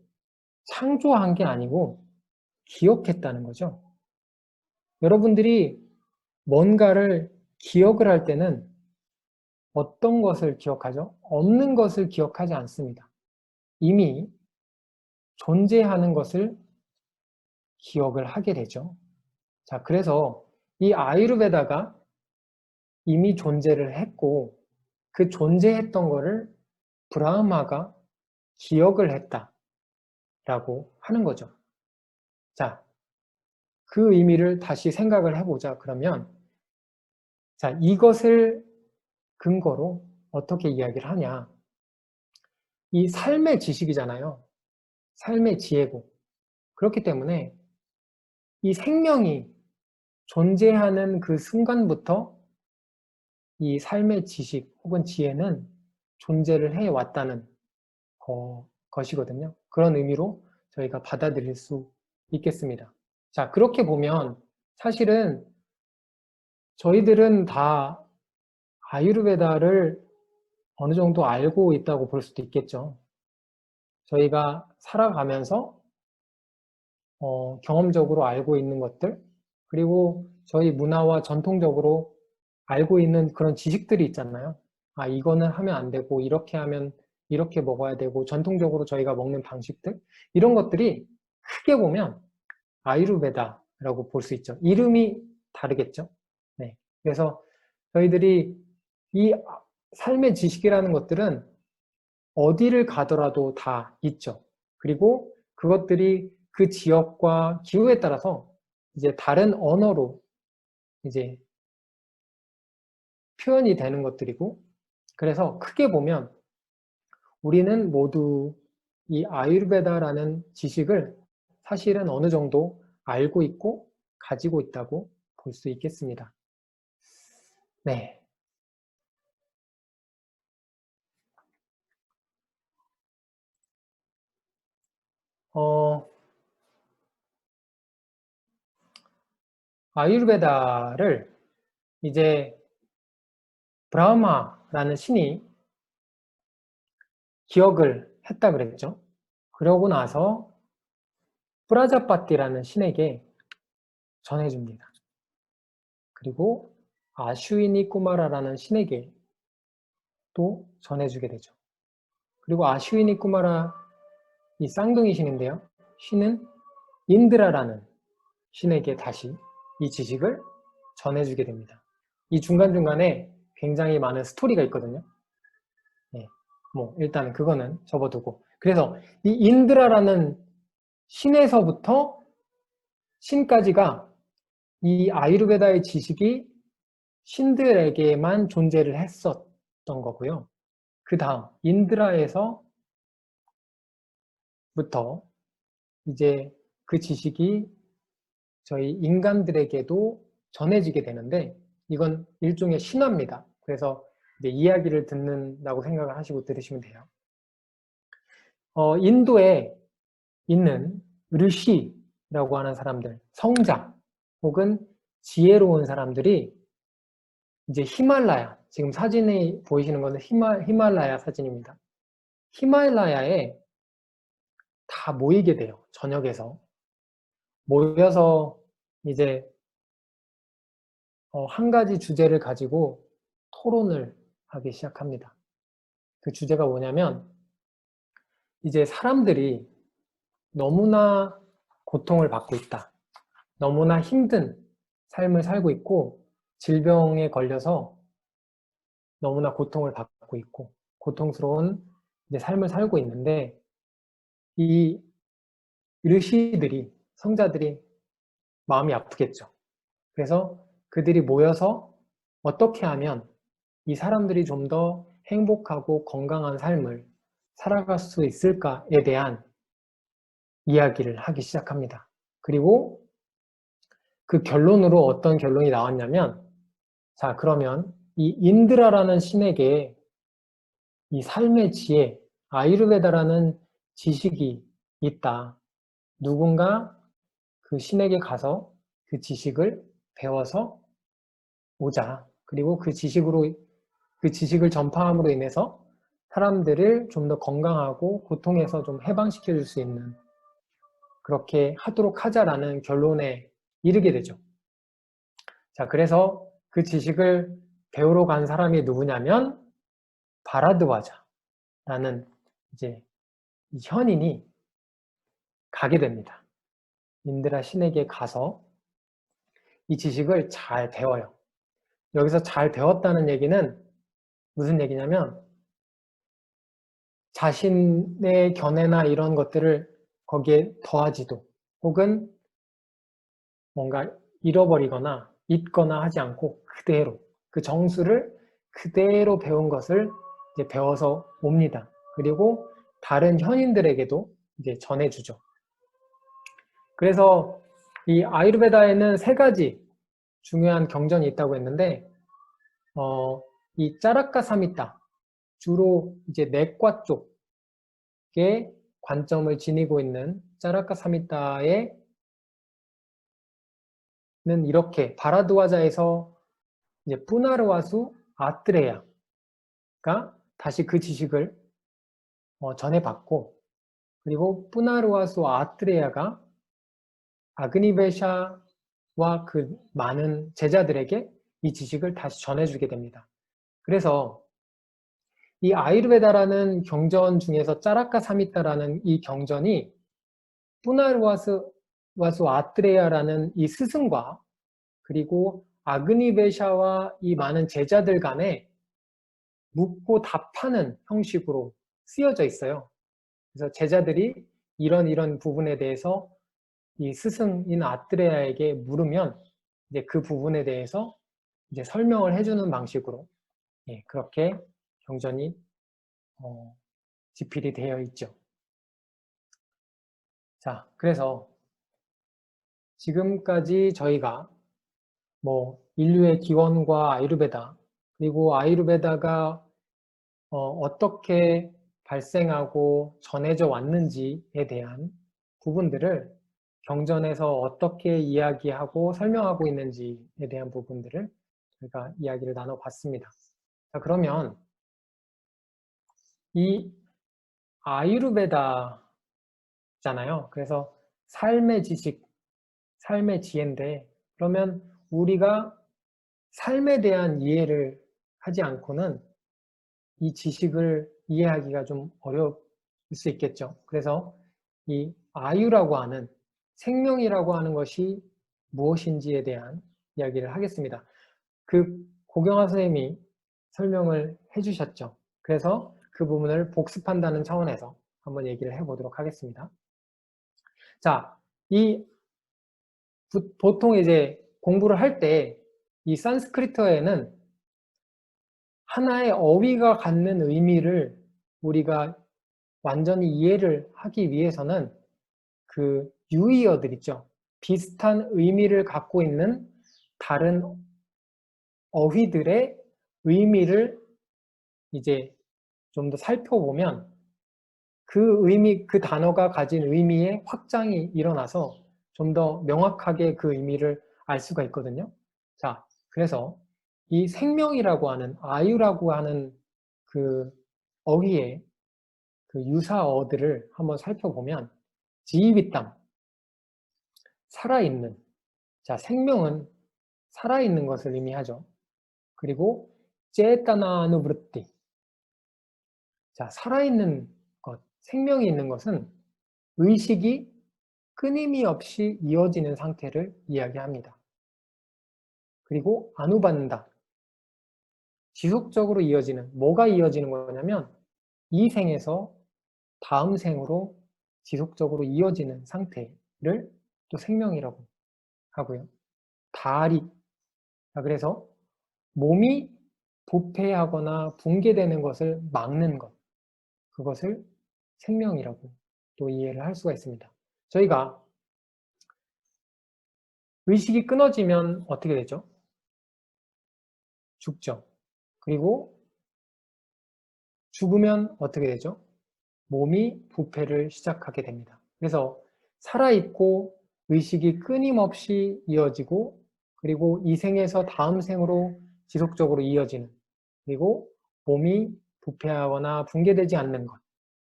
창조한 게 아니고 기억했다는 거죠. 여러분들이 뭔가를 기억을 할 때는 어떤 것을 기억하죠? 없는 것을 기억하지 않습니다. 이미 존재하는 것을 기억을 하게 되죠. 자, 그래서 이 아유르베다가 이미 존재를 했고 그 존재했던 거를 브라흐마가 기억을 했다라고 하는 거죠. 자, 그 의미를 다시 생각을 해보자. 그러면 자, 이것을 근거로 어떻게 이야기를 하냐. 이 삶의 지식이잖아요. 삶의 지혜고. 그렇기 때문에 이 생명이 존재하는 그 순간부터 이 삶의 지식 혹은 지혜는 존재를 해왔다는 것이거든요. 그런 의미로 저희가 받아들일 수 있겠습니다. 자, 그렇게 보면 사실은 저희들은 다 아유르베다를 어느 정도 알고 있다고 볼 수도 있겠죠. 저희가 살아가면서 경험적으로 알고 있는 것들, 그리고 저희 문화와 전통적으로 알고 있는 그런 지식들이 있잖아요. 아, 이거는 하면 안 되고, 이렇게 하면 이렇게 먹어야 되고, 전통적으로 저희가 먹는 방식들, 이런 것들이 크게 보면 아유르베다라고 볼 수 있죠. 이름이 다르겠죠. 네. 그래서 저희들이 이 삶의 지식이라는 것들은 어디를 가더라도 다 있죠. 그리고 그것들이 그 지역과 기후에 따라서 이제 다른 언어로 이제 표현이 되는 것들이고, 그래서 크게 보면 우리는 모두 이 아유르베다라는 지식을 사실은 어느 정도 알고 있고 가지고 있다고 볼 수 있겠습니다. 네. 아유르베다를 이제 브라흐마라는 신이 기억을 했다 그랬죠. 그러고 나서 프라자파티라는 신에게 전해줍니다. 그리고 아슈이니 쿠마라라는 신에게 또 전해주게 되죠. 그리고 아슈이니 쿠마라 이 쌍둥이 신인데요. 신은 인드라라는 신에게 다시 이 지식을 전해주게 됩니다. 이 중간중간에 굉장히 많은 스토리가 있거든요. 네, 뭐 일단 그거는 접어두고, 그래서 이 인드라라는 신에서부터 신까지가 이 아유르베다의 지식이 신들에게만 존재를 했었던 거고요. 그 다음 인드라에서부터 이제 그 지식이 저희 인간들에게도 전해지게 되는데, 이건 일종의 신화입니다. 그래서 이제 이야기를 듣는다고 생각을 하시고 들으시면 돼요. 인도에 있는 르시라고 하는 사람들, 성자 혹은 지혜로운 사람들이 이제 히말라야, 지금 사진이 보이시는 것은 히말라야 사진입니다. 히말라야에 다 모이게 돼요. 저녁에서 모여서 이제 한 가지 주제를 가지고 토론을 하기 시작합니다. 그 주제가 뭐냐면, 이제 사람들이 너무나 고통을 받고 있다. 너무나 힘든 삶을 살고 있고, 질병에 걸려서 너무나 고통을 받고 있고, 고통스러운 이제 삶을 살고 있는데, 이 르시들이, 성자들이 마음이 아프겠죠. 그래서 그들이 모여서 어떻게 하면 이 사람들이 좀 더 행복하고 건강한 삶을 살아갈 수 있을까에 대한 이야기를 하기 시작합니다. 그리고 그 결론으로 어떤 결론이 나왔냐면, 자, 그러면 이 인드라라는 신에게 이 삶의 지혜, 아유르베다라는 지식이 있다. 누군가 그 신에게 가서 그 지식을 배워서 오자. 그리고 그 지식을 전파함으로 인해서 사람들을 좀 더 건강하고 고통에서 좀 해방시켜 줄 수 있는, 그렇게 하도록 하자라는 결론에 이르게 되죠. 자, 그래서 그 지식을 배우러 간 사람이 누구냐면 바라드와자라는 이제 이 현인이 가게 됩니다. 인드라 신에게 가서 이 지식을 잘 배워요. 여기서 잘 배웠다는 얘기는 무슨 얘기냐면, 자신의 견해나 이런 것들을 거기에 더하지도, 혹은 뭔가 잃어버리거나 잊거나 하지 않고 그대로 그 정수를 그대로 배운 것을 이제 배워서 옵니다. 그리고 다른 현인들에게도 이제 전해주죠. 그래서 이 아유르베다에는 3가지 중요한 경전이 있다고 했는데, 이 짜라카 사미타, 주로 이제 내과 쪽에 관점을 지니고 있는 짜라카 사미타에는 이렇게 바라드와자에서 이제 뿌나르와수 아트레야가 다시 그 지식을 전해받고, 그리고 뿌나르와수 아트레야가 아그니베샤와 그 많은 제자들에게 이 지식을 다시 전해주게 됩니다. 그래서 이 아유르베다라는 경전 중에서 짜라카 사미타라는 이 경전이 뿌나르와수 아트레야라는 이 스승과 그리고 아그니베샤와 이 많은 제자들 간에 묻고 답하는 형식으로 쓰여져 있어요. 그래서 제자들이 이런 부분에 대해서 이 스승인 아트레야에게 물으면 이제 그 부분에 대해서 이제 설명을 해주는 방식으로 그렇게 경전이 집필이 되어 있죠. 자, 그래서 지금까지 저희가 뭐 인류의 기원과 아유르베다, 그리고 아유르베다가 어떻게 발생하고 전해져 왔는지에 대한 부분들을 경전에서 어떻게 이야기하고 설명하고 있는지에 대한 부분들을 저희가 이야기를 나눠봤습니다. 자, 그러면 이 아유르베다잖아요. 그래서 삶의 지식, 삶의 지혜인데, 그러면 우리가 삶에 대한 이해를 하지 않고는 이 지식을 이해하기가 좀 어려울 수 있겠죠. 그래서 이 아유라고 하는, 생명이라고 하는 것이 무엇인지에 대한 이야기를 하겠습니다. 그 고경화 선생님이 설명을 해주셨죠. 그래서 그 부분을 복습한다는 차원에서 한번 얘기를 해보도록 하겠습니다. 자, 보통 이제 공부를 할 때 이 산스크리트어에는 하나의 어휘가 갖는 의미를 우리가 완전히 이해를 하기 위해서는 그 유의어들 있죠. 비슷한 의미를 갖고 있는 다른 어휘들의 의미를 이제 좀 더 살펴보면 그 단어가 가진 의미의 확장이 일어나서 좀 더 명확하게 그 의미를 알 수가 있거든요. 자, 그래서 이 생명이라고 하는, 아유라고 하는 그 어휘의 그 유사어들을 한번 살펴보면, 지위비땀, 살아있는. 자, 생명은 살아있는 것을 의미하죠. 그리고 제타나누브르티. 자, 살아있는 것, 생명이 있는 것은 의식이 끊임이 없이 이어지는 상태를 이야기합니다. 그리고 아누반다, 지속적으로 이어지는, 뭐가 이어지는 거냐면 이 생에서 다음 생으로 지속적으로 이어지는 상태를 또 생명이라고 하고요. 다리, 그래서 몸이 부패하거나 붕괴되는 것을 막는 것, 그것을 생명이라고 또 이해를 할 수가 있습니다. 저희가 의식이 끊어지면 어떻게 되죠? 죽죠. 그리고 죽으면 어떻게 되죠? 몸이 부패를 시작하게 됩니다. 그래서 살아있고 의식이 끊임없이 이어지고, 그리고 이 생에서 다음 생으로 지속적으로 이어지는, 그리고 몸이 부패하거나 붕괴되지 않는 것,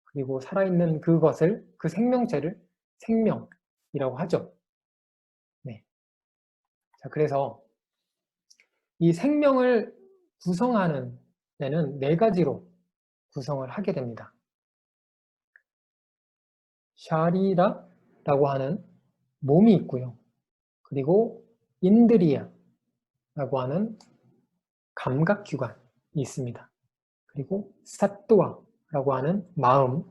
그리고 살아있는 그것을, 그 생명체를 생명이라고 하죠. 네. 자, 그래서 이 생명을 구성하는 데는 4가지로 구성을 하게 됩니다. 샤리라라고 하는 몸이 있고요. 그리고 인드리아라고 하는 감각기관이 있습니다. 그리고 사뚜아라고 하는 마음,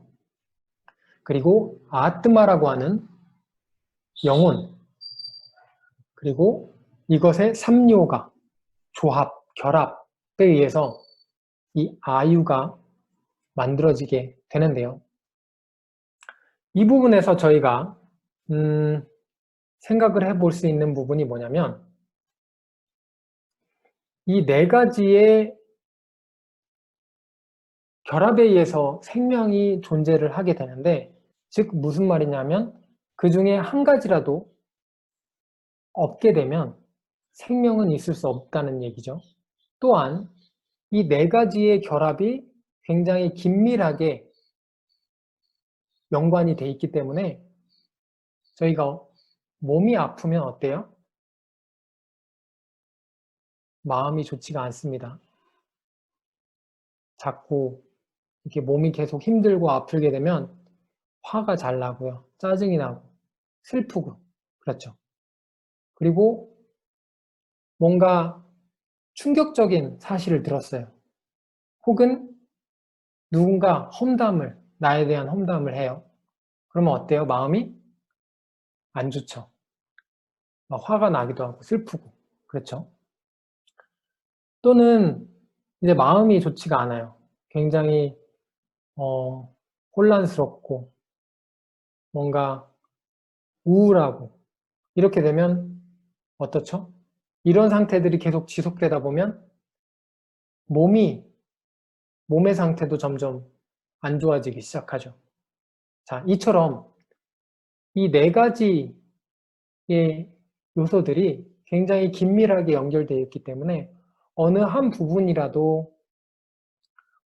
그리고 아트마라고 하는 영혼, 그리고 이것의 삼요가, 조합, 결합에 의해서 이 아유가 만들어지게 되는데요. 이 부분에서 저희가 생각을 해볼 수 있는 부분이 뭐냐면 이 네 가지의 결합에 의해서 생명이 존재를 하게 되는데, 즉 무슨 말이냐면 그 중에 한 가지라도 없게 되면 생명은 있을 수 없다는 얘기죠. 또한 이 네 가지의 결합이 굉장히 긴밀하게 연관이 돼 있기 때문에 저희가 몸이 아프면 어때요? 마음이 좋지가 않습니다. 자꾸 이렇게 몸이 계속 힘들고 아프게 되면 화가 잘 나고요. 짜증이 나고 슬프고 그렇죠. 그리고 뭔가 충격적인 사실을 들었어요. 혹은 누군가 나에 대한 험담을 해요. 그러면 어때요? 마음이 안 좋죠. 막 화가 나기도 하고 슬프고 그렇죠. 또는 이제 마음이 좋지가 않아요. 굉장히 혼란스럽고 뭔가 우울하고 이렇게 되면 어떻죠? 이런 상태들이 계속 지속되다 보면 몸의 상태도 점점 안 좋아지기 시작하죠. 자, 이처럼 이 네 가지의 요소들이 굉장히 긴밀하게 연결되어 있기 때문에 어느 한 부분이라도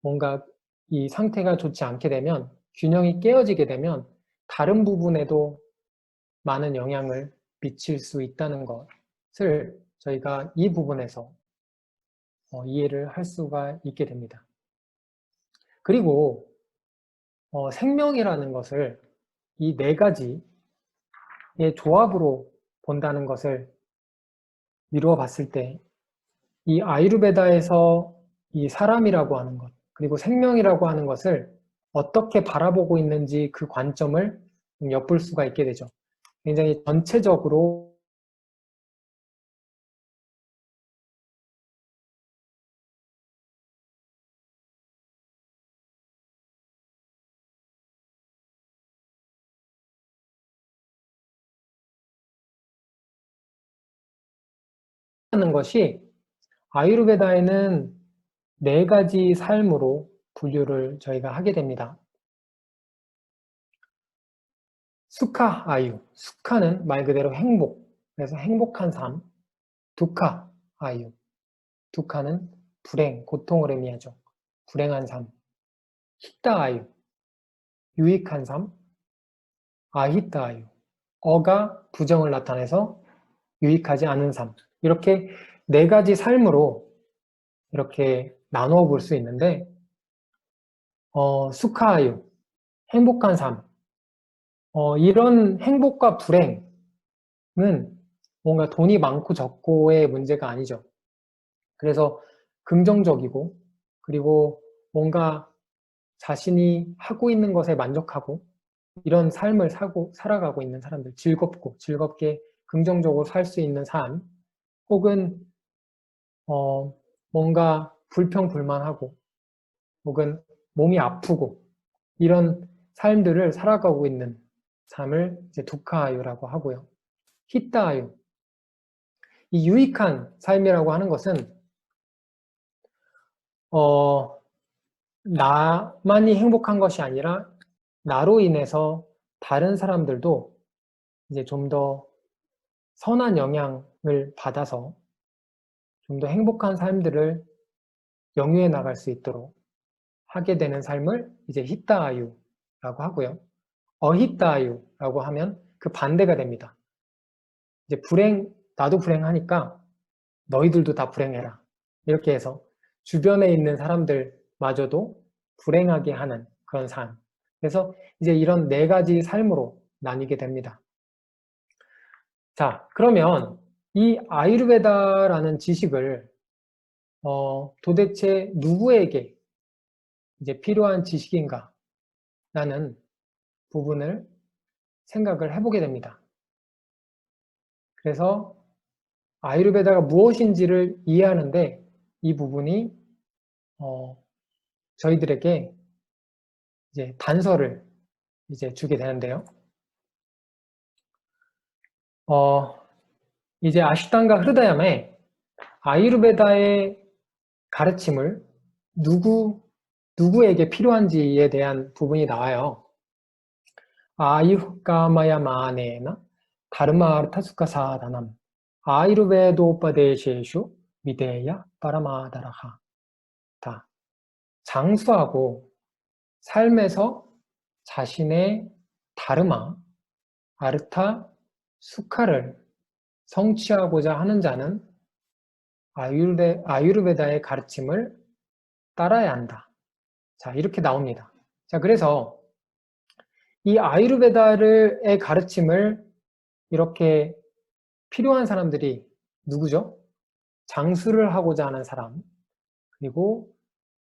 뭔가 이 상태가 좋지 않게 되면, 균형이 깨어지게 되면 다른 부분에도 많은 영향을 미칠 수 있다는 것을 저희가 이 부분에서 이해를 할 수가 있게 됩니다. 그리고 생명이라는 것을 이 네 가지의 조합으로 본다는 것을 미루어 봤을 때 이 아유르베다에서 이 사람이라고 하는 것, 그리고 생명이라고 하는 것을 어떻게 바라보고 있는지 그 관점을 엿볼 수가 있게 되죠. 굉장히 전체적으로 하는 것이 아유르베다에는 네 가지 삶으로 분류를 저희가 하게 됩니다. 수카 아유, 수카는 말 그대로 행복, 그래서 행복한 삶. 두카 아유, 두카는 불행, 고통을 의미하죠. 불행한 삶. 히타 아유, 유익한 삶. 아히타 아유, 어가 부정을 나타내서 유익하지 않은 삶. 이렇게 네 가지 삶으로 이렇게 나누어 볼 수 있는데, 수카 아유, 행복한 삶. 이런 행복과 불행은 뭔가 돈이 많고 적고의 문제가 아니죠. 그래서 긍정적이고, 그리고 뭔가 자신이 하고 있는 것에 만족하고 이런 삶을 살아가고 있는 사람들, 즐겁게 긍정적으로 살 수 있는 삶, 혹은 뭔가 불평불만하고 혹은 몸이 아프고 이런 삶들을 살아가고 있는 삶을 이제 두카아유라고 하고요. 히타아유, 이 유익한 삶이라고 하는 것은 나만이 행복한 것이 아니라 나로 인해서 다른 사람들도 이제 좀 더 선한 영향을 받아서 좀 더 행복한 삶들을 영위해 나갈 수 있도록 하게 되는 삶을 이제 히타아유라고 하고요. 어히타아유라고 하면 그 반대가 됩니다. 이제 나도 불행하니까 너희들도 다 불행해라. 이렇게 해서 주변에 있는 사람들마저도 불행하게 하는 그런 삶. 그래서 이제 이런 네 가지 삶으로 나뉘게 됩니다. 자, 그러면 이 아유르베다라는 지식을 도대체 누구에게 이제 필요한 지식인가? 라는 부분을 생각을 해보게 됩니다. 그래서 아유르베다가 무엇인지를 이해하는데 이 부분이 저희들에게 이제 단서를 이제 주게 되는데요. 이제 아시탄가 흐르다얌에 아유르베다의 가르침을 누구에게 필요한지에 대한 부분이 나와요. 아유가마야 마네나 다르마르타 수카사다남 아유르베도파데시에슈 미데야 파라마다라하. 다 장수하고 삶에서 자신의 다르마, 아르타, 수카를 성취하고자 하는 자는 아유르베다의 가르침을 따라야 한다. 자, 이렇게 나옵니다. 자, 그래서 이 아유르베다의 가르침을 이렇게 필요한 사람들이 누구죠? 장수를 하고자 하는 사람, 그리고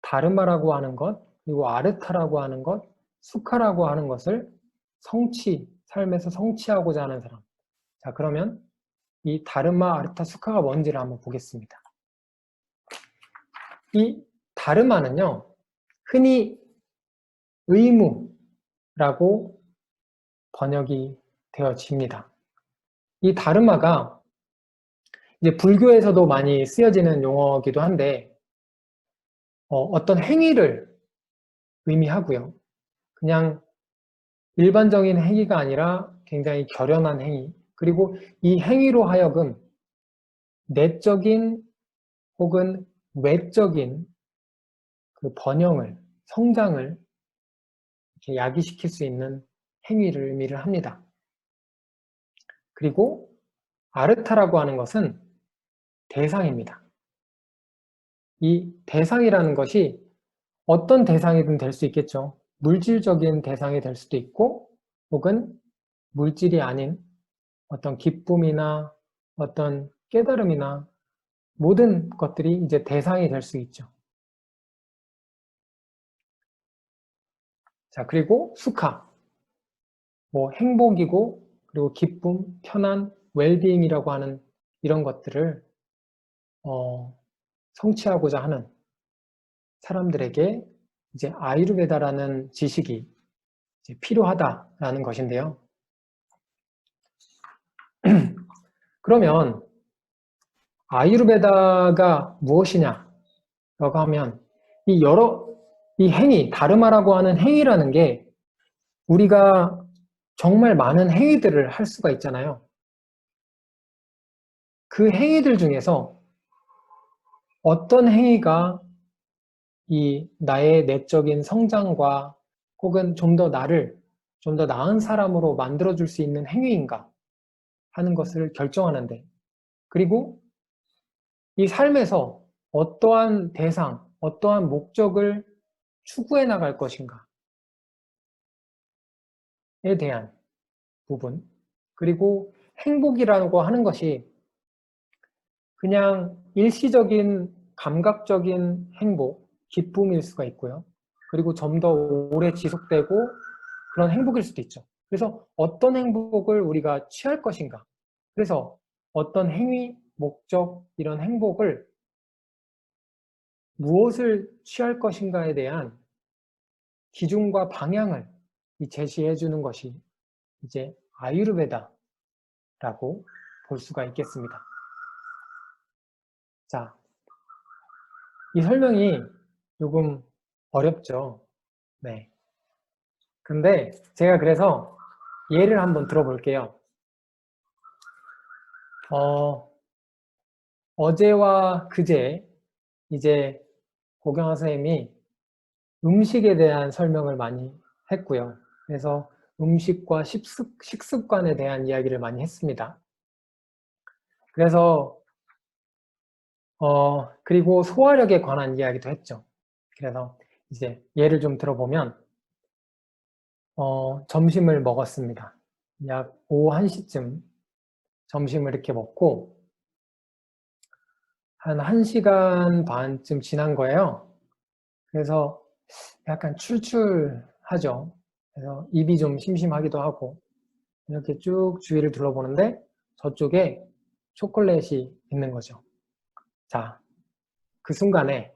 다르마라고 하는 것, 그리고 아르타라고 하는 것, 수카라고 하는 것을 삶에서 성취하고자 하는 사람. 자, 그러면 이 다르마, 아르타, 수카가 뭔지를 한번 보겠습니다. 이 다르마는요, 흔히 의무라고 번역이 되어집니다. 이 다르마가 이제 불교에서도 많이 쓰여지는 용어이기도 한데, 어떤 행위를 의미하고요. 그냥 일반적인 행위가 아니라 굉장히 결연한 행위, 그리고 이 행위로 하여금 내적인 혹은 외적인 그 번영을, 성장을 이렇게 야기시킬 수 있는 행위를 의미를 합니다. 그리고 아르타라고 하는 것은 대상입니다. 이 대상이라는 것이 어떤 대상이든 될 수 있겠죠. 물질적인 대상이 될 수도 있고, 혹은 물질이 아닌 어떤 기쁨이나 어떤 깨달음이나 모든 것들이 이제 대상이 될 수 있죠. 자, 그리고 수카. 행복이고, 그리고 기쁨, 편안, 웰비잉이라고 하는 이런 것들을 성취하고자 하는 사람들에게 이제 아유르베다라는 지식이 이제 필요하다라는 것인데요. 그러면 아유르베다가 무엇이냐라고 하면 이 행위, 다르마라고 하는 행위라는 게 우리가 정말 많은 행위들을 할 수가 있잖아요. 그 행위들 중에서 어떤 행위가 이 나의 내적인 성장과 혹은 좀 더 나은 사람으로 만들어줄 수 있는 행위인가 하는 것을 결정하는데, 그리고 이 삶에서 어떠한 대상, 어떠한 목적을 추구해 나갈 것인가에 대한 부분, 그리고 행복이라고 하는 것이 그냥 일시적인 감각적인 행복, 기쁨일 수가 있고요. 그리고 좀 더 오래 지속되고 그런 행복일 수도 있죠. 그래서 어떤 행복을 우리가 취할 것인가. 그래서 어떤 행위, 목적, 이런 행복을 무엇을 취할 것인가에 대한 기준과 방향을 제시해 주는 것이 이제 아유르베다라고 볼 수가 있겠습니다. 자, 이 설명이 조금 어렵죠. 네. 근데 제가 그래서 예를 한번 들어볼게요. 어제와 그제 이제 고경화 선생님이 음식에 대한 설명을 많이 했고요. 그래서 음식과 식습관에 대한 이야기를 많이 했습니다. 그래서 그리고 소화력에 관한 이야기도 했죠. 그래서 이제 예를 좀 들어보면 점심을 먹었습니다. 약 오후 1시쯤 점심을 이렇게 먹고 한 1시간 반쯤 지난 거예요. 그래서 약간 출출하죠. 그래서 입이 좀 심심하기도 하고 이렇게 쭉 주위를 둘러보는데 저쪽에 초콜릿이 있는 거죠. 자, 그 순간에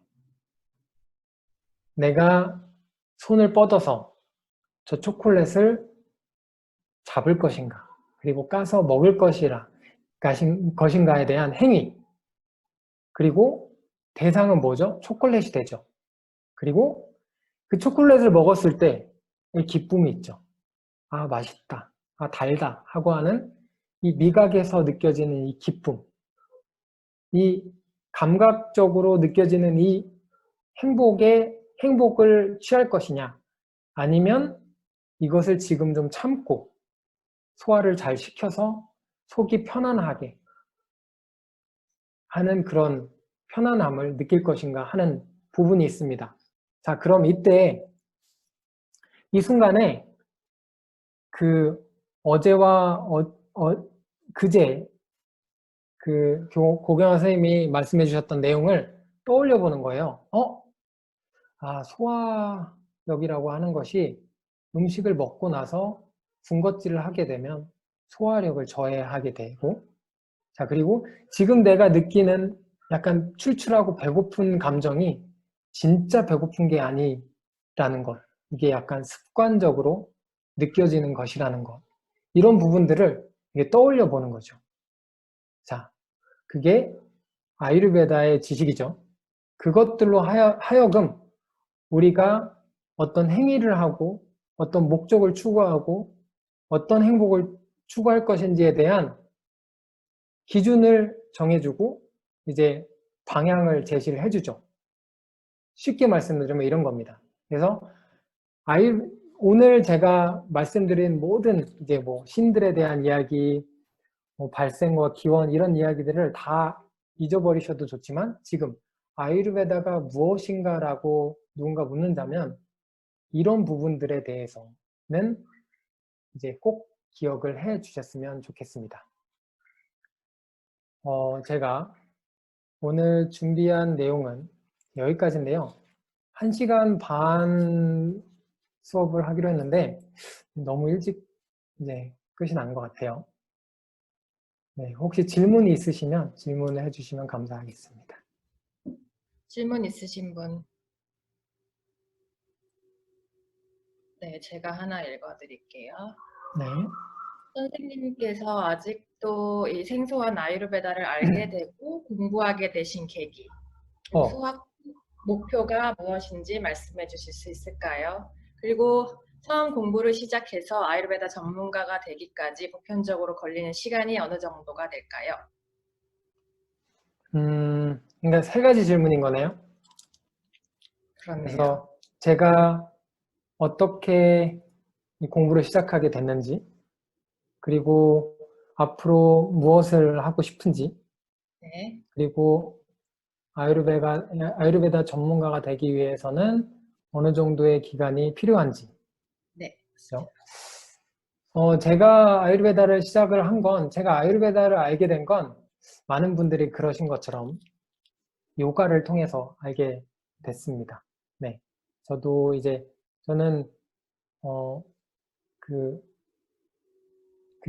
내가 손을 뻗어서 저 초콜릿을 잡을 것인가, 그리고 까서 먹을 것인가에 대한 행위, 그리고 대상은 뭐죠? 초콜릿이 되죠. 그리고 그 초콜릿을 먹었을 때 이 기쁨이 있죠. 아, 맛있다. 아, 달다. 하고 하는 이 미각에서 느껴지는 이 기쁨, 이 감각적으로 느껴지는 이 행복을 취할 것이냐, 아니면 이것을 지금 좀 참고 소화를 잘 시켜서 속이 편안하게 하는 그런 편안함을 느낄 것인가 하는 부분이 있습니다. 자, 그럼 이때 이 순간에 그 어제와 그제 그 고경화 선생님이 말씀해 주셨던 내용을 떠올려 보는 거예요. 소화력이라고 하는 것이 음식을 먹고 나서 군것질을 하게 되면 소화력을 저해하게 되고, 자, 그리고 지금 내가 느끼는 약간 출출하고 배고픈 감정이 진짜 배고픈 게 아니라는 것, 이게 약간 습관적으로 느껴지는 것이라는 것, 이런 부분들을 이게 떠올려 보는 거죠. 자, 그게 아유르베다의 지식이죠. 그것들로 하여금 우리가 어떤 행위를 하고 어떤 목적을 추구하고 어떤 행복을 추구할 것인지에 대한 기준을 정해주고 이제 방향을 제시를 해주죠. 쉽게 말씀드리면 이런 겁니다. 그래서 오늘 제가 말씀드린 모든 이제 뭐 신들에 대한 이야기, 뭐 발생과 기원 이런 이야기들을 다 잊어버리셔도 좋지만 지금 아유르베다가 무엇인가라고 누군가 묻는다면 이런 부분들에 대해서는 이제 꼭 기억을 해 주셨으면 좋겠습니다. 제가 오늘 준비한 내용은 여기까지인데요. 1시간 반 수업을 하기로 했는데 너무 일찍 이제 끝이 난 것 같아요. 네, 혹시 질문이 있으시면 질문을 해주시면 감사하겠습니다. 질문 있으신 분? 네, 제가 하나 읽어드릴게요. 네. 선생님께서 아직도 이 생소한 아유르베다를 알게 되고 공부하게 되신 계기, 그리고 수학 목표가 무엇인지 말씀해 주실 수 있을까요? 그리고 처음 공부를 시작해서 아유르베다 전문가가 되기까지 보편적으로 걸리는 시간이 어느 정도가 될까요? 그러니까 3가지 질문인 거네요. 그렇네요. 그래서 제가 어떻게 이 공부를 시작하게 됐는지, 그리고 앞으로 무엇을 하고 싶은지, 네. 그리고 아유르베다 전문가가 되기 위해서는 어느 정도의 기간이 필요한지. 네. 그렇죠? 제가 아유르베다를 시작을 한 건, 제가 아유르베다를 알게 된 건 많은 분들이 그러신 것처럼 요가를 통해서 알게 됐습니다. 네. 저는 그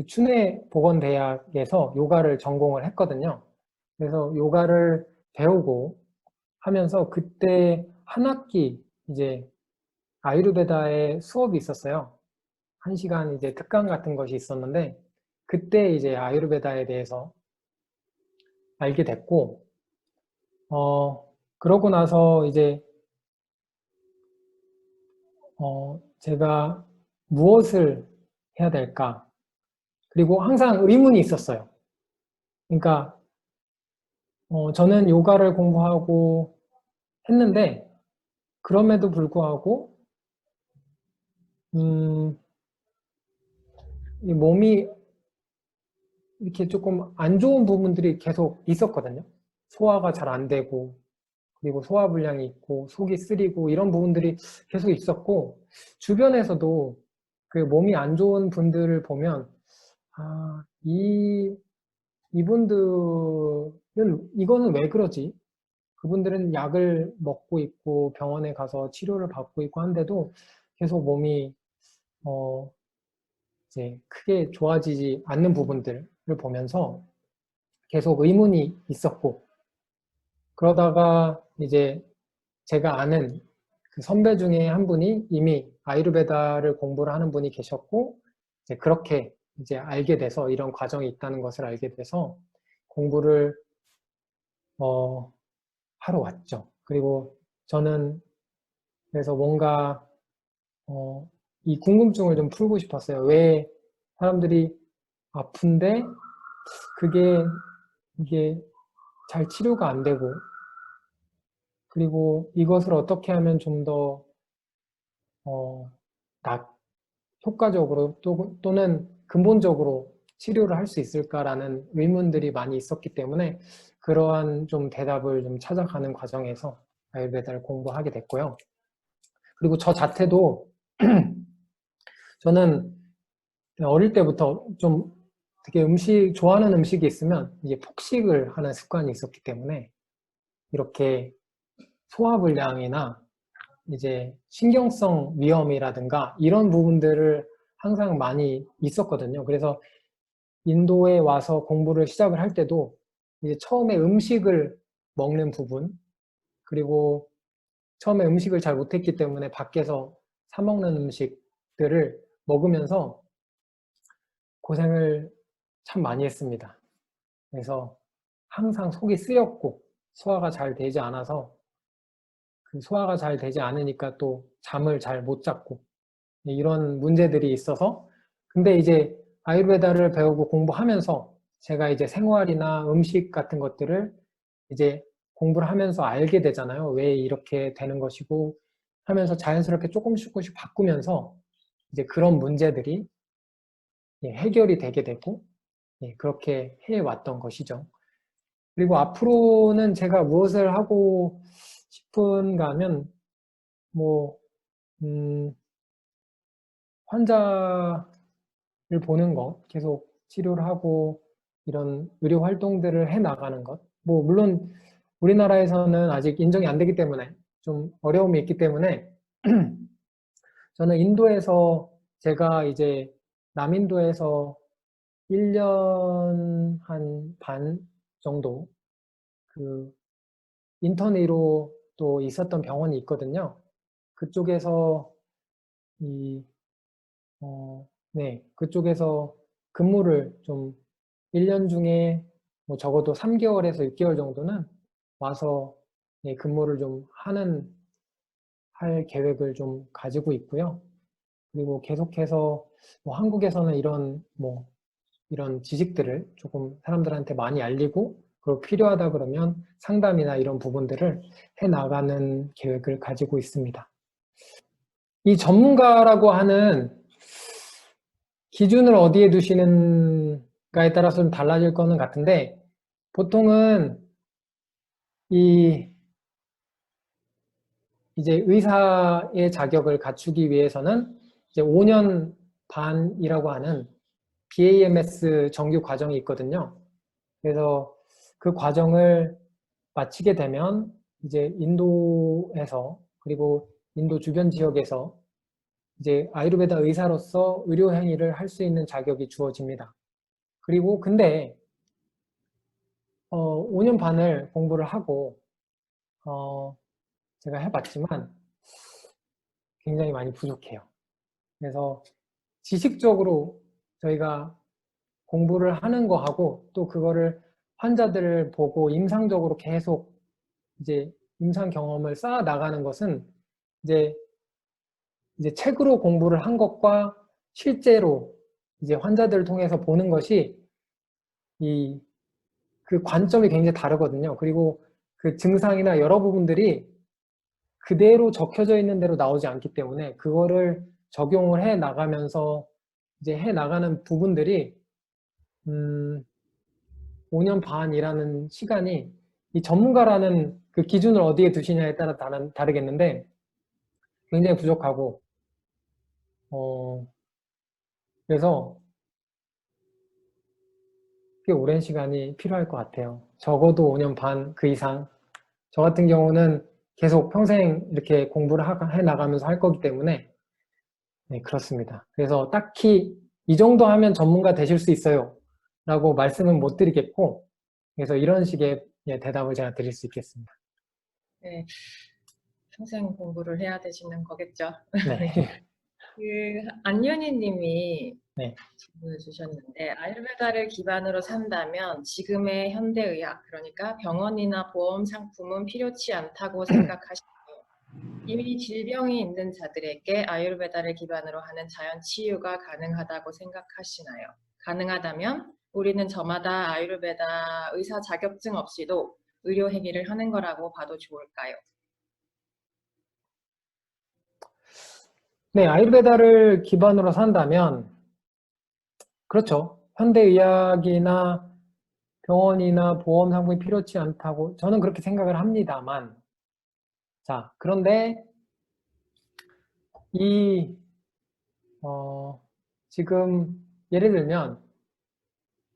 춘해 보건대학에서 요가를 전공을 했거든요. 그래서 요가를 배우고 하면서 그때 한 학기 이제 아유르베다의 수업이 있었어요. 1시간 이제 특강 같은 것이 있었는데 그때 이제 아유르베다에 대해서 알게 됐고, 그러고 나서 이제 제가 무엇을 해야 될까? 그리고 항상 의문이 있었어요. 그러니까 저는 요가를 공부하고 했는데 그럼에도 불구하고 이 몸이 이렇게 조금 안 좋은 부분들이 계속 있었거든요. 소화가 잘 안 되고, 그리고 소화불량이 있고, 속이 쓰리고 이런 부분들이 계속 있었고, 주변에서도 그 몸이 안 좋은 분들을 보면 이분들은 이거는 왜 그러지? 그분들은 약을 먹고 있고 병원에 가서 치료를 받고 있고 한데도 계속 몸이 이제 크게 좋아지지 않는 부분들을 보면서 계속 의문이 있었고, 그러다가 이제 제가 아는 그 선배 중에 한 분이 이미 아유르베다를 공부를 하는 분이 계셨고, 이제 그렇게 이제 알게 돼서 이런 과정이 있다는 것을 알게 돼서 공부를 하러 왔죠. 그리고 저는 그래서 뭔가 이 궁금증을 좀 풀고 싶었어요. 왜 사람들이 아픈데 그게 이게 잘 치료가 안 되고, 그리고 이것을 어떻게 하면 좀 더 효과적으로 또는 근본적으로 치료를 할 수 있을까라는 의문들이 많이 있었기 때문에 그러한 좀 대답을 좀 찾아가는 과정에서 아유르베다를 공부하게 됐고요. 그리고 저 자체도 저는 어릴 때부터 좀 되게 좋아하는 음식이 있으면 이제 폭식을 하는 습관이 있었기 때문에 이렇게 소화불량이나 이제 신경성 위염이라든가 이런 부분들을 항상 많이 있었거든요. 그래서 인도에 와서 공부를 시작을 할 때도 이제 처음에 음식을 먹는 부분, 그리고 처음에 음식을 잘 못했기 때문에 밖에서 사 먹는 음식들을 먹으면서 고생을 참 많이 했습니다. 그래서 항상 속이 쓰였고 소화가 잘 되지 않아서 그 소화가 잘 되지 않으니까 또 잠을 잘 못 잤고 이런 문제들이 있어서, 근데 이제 아유르베다를 배우고 공부하면서 제가 이제 생활이나 음식 같은 것들을 이제 공부를 하면서 알게 되잖아요. 왜 이렇게 되는 것이고 하면서 자연스럽게 조금씩 바꾸면서 이제 그런 문제들이 해결이 되게 되고 그렇게 해왔던 것이죠. 그리고 앞으로는 제가 무엇을 하고 싶은가 하면 뭐 환자를 보는 것, 계속 치료를 하고 이런 의료 활동들을 해 나가는 것. 뭐 물론 우리나라에서는 아직 인정이 안 되기 때문에 좀 어려움이 있기 때문에 저는 인도에서 제가 이제 남인도에서 1년 한 반 정도 그 인턴으로 또 있었던 병원이 있거든요. 그쪽에서 이 그쪽에서 근무를 좀 1년 중에 뭐 적어도 3개월에서 6개월 정도는 와서 근무를 좀 할 계획을 좀 가지고 있고요. 그리고 계속해서 뭐 한국에서는 이런 지식들을 조금 사람들한테 많이 알리고, 그리고 필요하다 그러면 상담이나 이런 부분들을 해 나가는 계획을 가지고 있습니다. 이 전문가라고 하는 기준을 어디에 두시는가에 따라서 좀 달라질 거는 같은데, 보통은 이제 의사의 자격을 갖추기 위해서는 이제 5년 반이라고 하는 BAMS 정규 과정이 있거든요. 그래서 그 과정을 마치게 되면 이제 인도에서, 그리고 인도 주변 지역에서 이제 아유르베다 의사로서 의료 행위를 할 수 있는 자격이 주어집니다. 그리고 근데 5년 반을 공부를 하고 제가 해봤지만 굉장히 많이 부족해요. 그래서 지식적으로 저희가 공부를 하는 거하고 또 그거를 환자들을 보고 임상적으로 계속 이제 임상 경험을 쌓아 나가는 것은 이제 책으로 공부를 한 것과 실제로 이제 환자들을 통해서 보는 것이 그 관점이 굉장히 다르거든요. 그리고 그 증상이나 여러 부분들이 그대로 적혀져 있는 대로 나오지 않기 때문에 그거를 적용을 해 나가면서 이제 해 나가는 부분들이 5년 반이라는 시간이 이 전문가라는 그 기준을 어디에 두시냐에 따라 다르겠는데 굉장히 부족하고 그래서 꽤 오랜 시간이 필요할 것 같아요. 적어도 5년 반 그 이상. 저 같은 경우는 계속 평생 이렇게 공부를 해 나가면서 할 거기 때문에 네, 그렇습니다. 그래서 딱히 이 정도 하면 전문가 되실 수 있어요 라고 말씀은 못 드리겠고, 그래서 이런 식의 대답을 제가 드릴 수 있겠습니다. 네. 평생 공부를 해야 되시는 거겠죠. 네. 그 안윤희 님이 네. 질문을 주셨는데 아유르베다를 기반으로 산다면 지금의 현대의학, 그러니까 병원이나 보험 상품은 필요치 않다고 생각하시나요? 이미 질병이 있는 자들에게 아유르베다를 기반으로 하는 자연 치유가 가능하다고 생각하시나요? 가능하다면 우리는 저마다 아유르베다 의사 자격증 없이도 의료 행위를 하는 거라고 봐도 좋을까요? 네, 아유르베다를 기반으로 산다면 그렇죠. 현대의학이나 병원이나 보험 상품이 필요치 않다고 저는 그렇게 생각을 합니다만, 자, 그런데 이 지금 예를 들면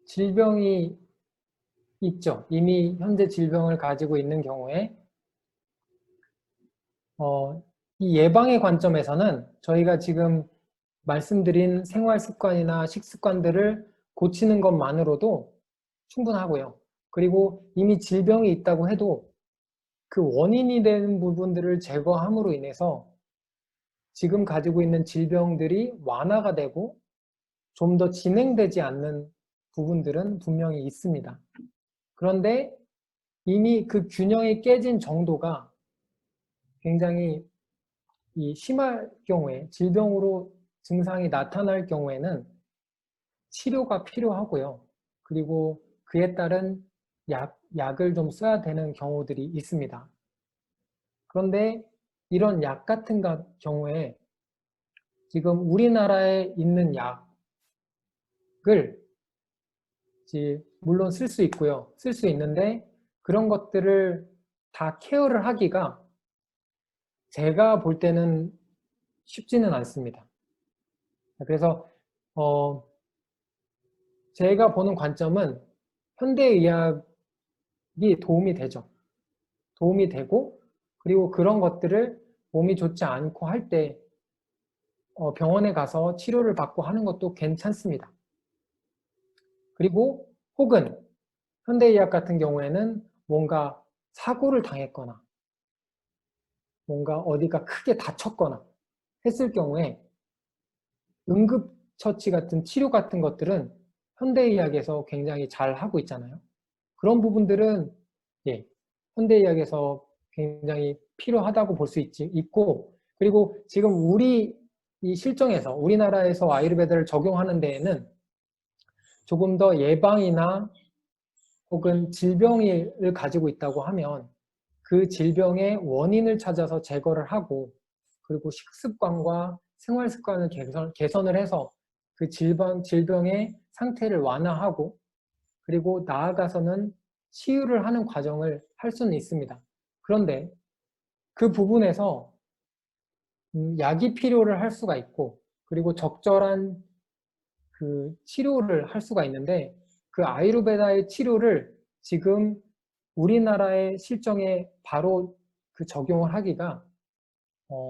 질병이 있죠. 이미 현재 질병을 가지고 있는 경우에 이 예방의 관점에서는 저희가 지금 말씀드린 생활 습관이나 식습관들을 고치는 것만으로도 충분하고요. 그리고 이미 질병이 있다고 해도 그 원인이 되는 부분들을 제거함으로 인해서 지금 가지고 있는 질병들이 완화가 되고 좀 더 진행되지 않는 부분들은 분명히 있습니다. 그런데 이미 그 균형이 깨진 정도가 굉장히 심할 경우에, 질병으로 증상이 나타날 경우에는 치료가 필요하고요. 그리고 그에 따른 약을 좀 써야 되는 경우들이 있습니다. 그런데 이런 약 같은 경우에 지금 우리나라에 있는 약을 물론 쓸 수 있고요. 쓸 수 있는데 그런 것들을 다 케어를 하기가 제가 볼 때는 쉽지는 않습니다. 그래서 제가 보는 관점은 현대의학이 도움이 되죠. 도움이 되고 그리고 그런 것들을 몸이 좋지 않고 할 때 병원에 가서 치료를 받고 하는 것도 괜찮습니다. 그리고 혹은 현대의학 같은 경우에는 뭔가 사고를 당했거나 뭔가 어디가 크게 다쳤거나 했을 경우에 응급처치 같은 치료 같은 것들은 현대의학에서 굉장히 잘 하고 있잖아요. 그런 부분들은 예, 현대의학에서 굉장히 필요하다고 볼 수 있고, 그리고 지금 우리 이 실정에서 우리나라에서 아유르베다를 적용하는 데에는 조금 더 예방이나 혹은 질병을 가지고 있다고 하면 그 질병의 원인을 찾아서 제거를 하고 그리고 식습관과 생활 습관을 개선을 해서 그 질병의 상태를 완화하고 그리고 나아가서는 치유를 하는 과정을 할 수는 있습니다. 그런데 그 부분에서 약이 필요를 할 수가 있고 그리고 적절한 그 치료를 할 수가 있는데 그 아유르베다의 치료를 지금 우리나라의 실정에 바로 그 적용을 하기가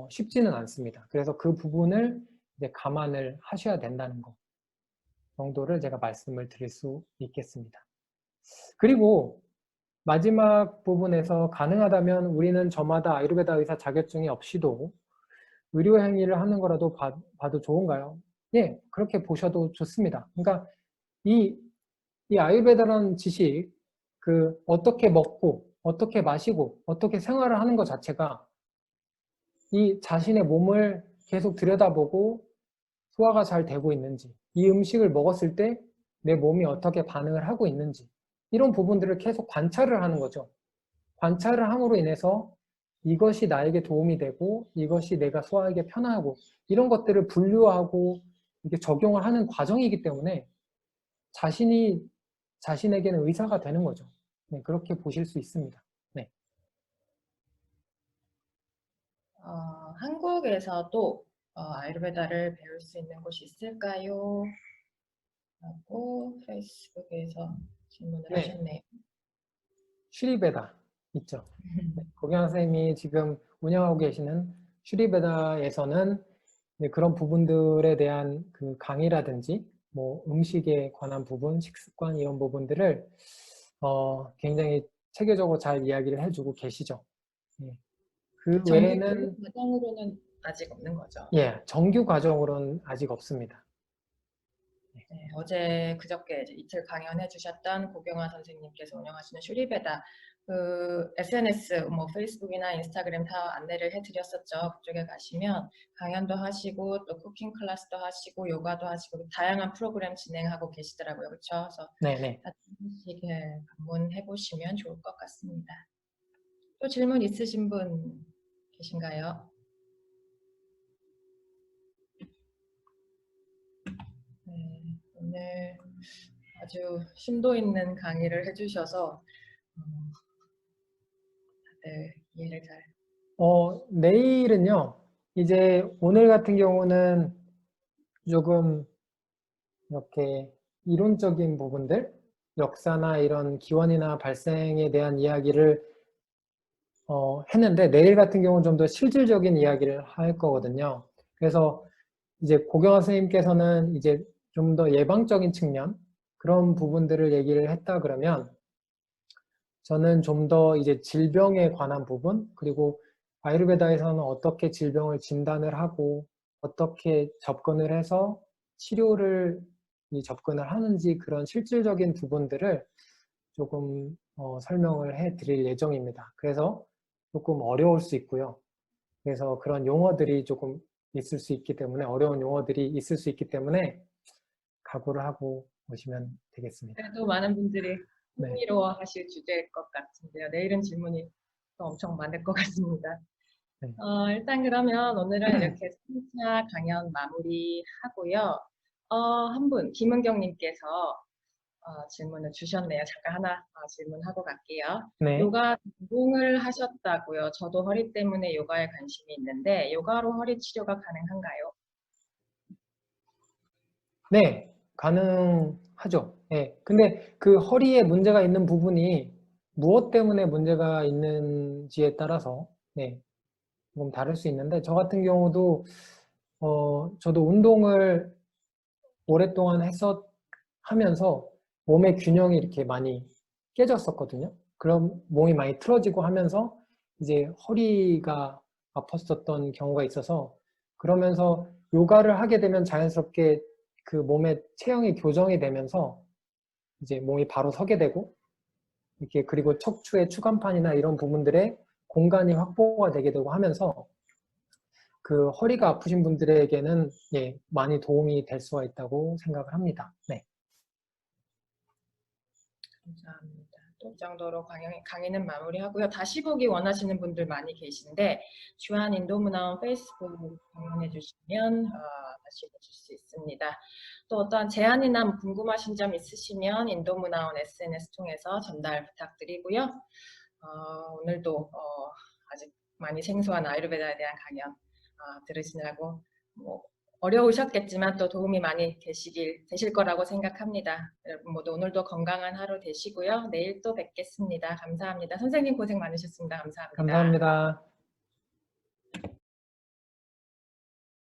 쉽지는 않습니다. 그래서 그 부분을 이제 감안을 하셔야 된다는 것 정도를 제가 말씀을 드릴 수 있겠습니다. 그리고 마지막 부분에서 가능하다면 우리는 저마다 아유르베다 의사 자격증이 없이도 의료 행위를 하는 거라도 봐도 좋은가요? 예, 그렇게 보셔도 좋습니다. 그러니까 이 아유르베다라는 지식, 그 어떻게 먹고 어떻게 마시고 어떻게 생활을 하는 것 자체가 이 자신의 몸을 계속 들여다보고 소화가 잘 되고 있는지, 이 음식을 먹었을 때 내 몸이 어떻게 반응을 하고 있는지 이런 부분들을 계속 관찰을 하는 거죠. 관찰을 함으로 인해서 이것이 나에게 도움이 되고 이것이 내가 소화하기에 편하고 이런 것들을 분류하고 이게 적용을 하는 과정이기 때문에 자신에게는 의사가 되는 거죠. 네, 그렇게 보실 수 있습니다. 네. 한국에서도 아유르베다를 배울 수 있는 곳이 있을까요? 라고 페이스북에서 질문을 네. 하셨네요. 슈리베다 있죠. 네, 고경환 선생님이 지금 운영하고 계시는 슈리베다에서는 그런 부분들에 대한 그 강의라든지 뭐 음식에 관한 부분, 식습관 이런 부분들을 굉장히 체계적으로 잘 이야기를 해주고 계시죠. 네. 그 정규 외에는 교육 과정으로는 아직 없는 거죠. 예, 정규 과정으로는 아직 없습니다. 네, 어제 그저께 이제 이틀 강연해 주셨던 고경화 선생님께서 운영하시는 슈리베다 그 SNS 뭐 페이스북이나 인스타그램 다 안내를 해드렸었죠. 그쪽에 가시면 강연도 하시고 또 쿠킹 클래스도 하시고 요가도 하시고 다양한 프로그램 진행하고 계시더라고요. 그렇죠? 그래서 네네. 한 번씩 방문해 보시면 좋을 것 같습니다. 또 질문 있으신 분 계신가요? 네, 오늘 아주 심도 있는 강의를 해주셔서 다들 이해를 잘. 내일은요, 이제 오늘 같은 경우는 조금 이렇게 이론적인 부분들, 역사나 이런 기원이나 발생에 대한 이야기를 했는데 내일 같은 경우는 좀 더 실질적인 이야기를 할 거거든요. 그래서 이제 고경화 선생님께서는 이제 좀 더 예방적인 측면 그런 부분들을 얘기를 했다 그러면 저는 좀 더 이제 질병에 관한 부분 그리고 아유르베다에서는 어떻게 질병을 진단을 하고 어떻게 접근을 해서 치료를 접근을 하는지 그런 실질적인 부분들을 조금 설명을 해 드릴 예정입니다. 그래서 조금 어려울 수 있고요. 그래서 그런 용어들이 조금 있을 수 있기 때문에 어려운 용어들이 있을 수 있기 때문에 각오를 하고 오시면 되겠습니다. 그래도 많은 분들이 네. 흥미로워하실 주제일 것 같은데요. 내일은 질문이 또 엄청 많을 것 같습니다. 네. 일단 그러면 오늘은 이렇게 3차 강연 마무리하고요. 한 분, 김은경님께서 질문을 주셨네요. 잠깐 하나 질문하고 갈게요. 네. 요가 전공을 하셨다고요. 저도 허리 때문에 요가에 관심이 있는데 요가로 허리 치료가 가능한가요? 네, 가능하죠. 네. 근데 그 허리에 문제가 있는 부분이 무엇 때문에 문제가 있는지에 따라서 네, 조금 다를 수 있는데 저 같은 경우도 저도 운동을 오랫동안 하면서 몸의 균형이 이렇게 많이 깨졌었거든요. 그럼 몸이 많이 틀어지고 하면서 이제 허리가 아팠었던 경우가 있어서 그러면서 요가를 하게 되면 자연스럽게 그 몸의 체형이 교정이 되면서 이제 몸이 바로 서게 되고 이렇게 그리고 척추의 추간판이나 이런 부분들의 공간이 확보가 되게 되고 하면서 그 허리가 아프신 분들에게는 예, 많이 도움이 될 수가 있다고 생각을 합니다. 네. 감사합니다. 또 이 정도로 강의는 마무리하고요. 다시 보기 원하시는 분들 많이 계신데 주한 인도문화원 페이스북 방문해 주시면 다시 보실 수 있습니다. 또 어떠한 제안이나 뭐 궁금하신 점 있으시면 인도문화원 SNS 통해서 전달 부탁드리고요. 오늘도 아직 많이 생소한 아유르베다에 대한 강연 들으시느라고 뭐 어려우셨겠지만 또 도움이 많이 되실 거라고 생각합니다. 여러분 모두 오늘도 건강한 하루 되시고요. 내일 또 뵙겠습니다. 감사합니다. 선생님 고생 많으셨습니다. 감사합니다. 감사합니다.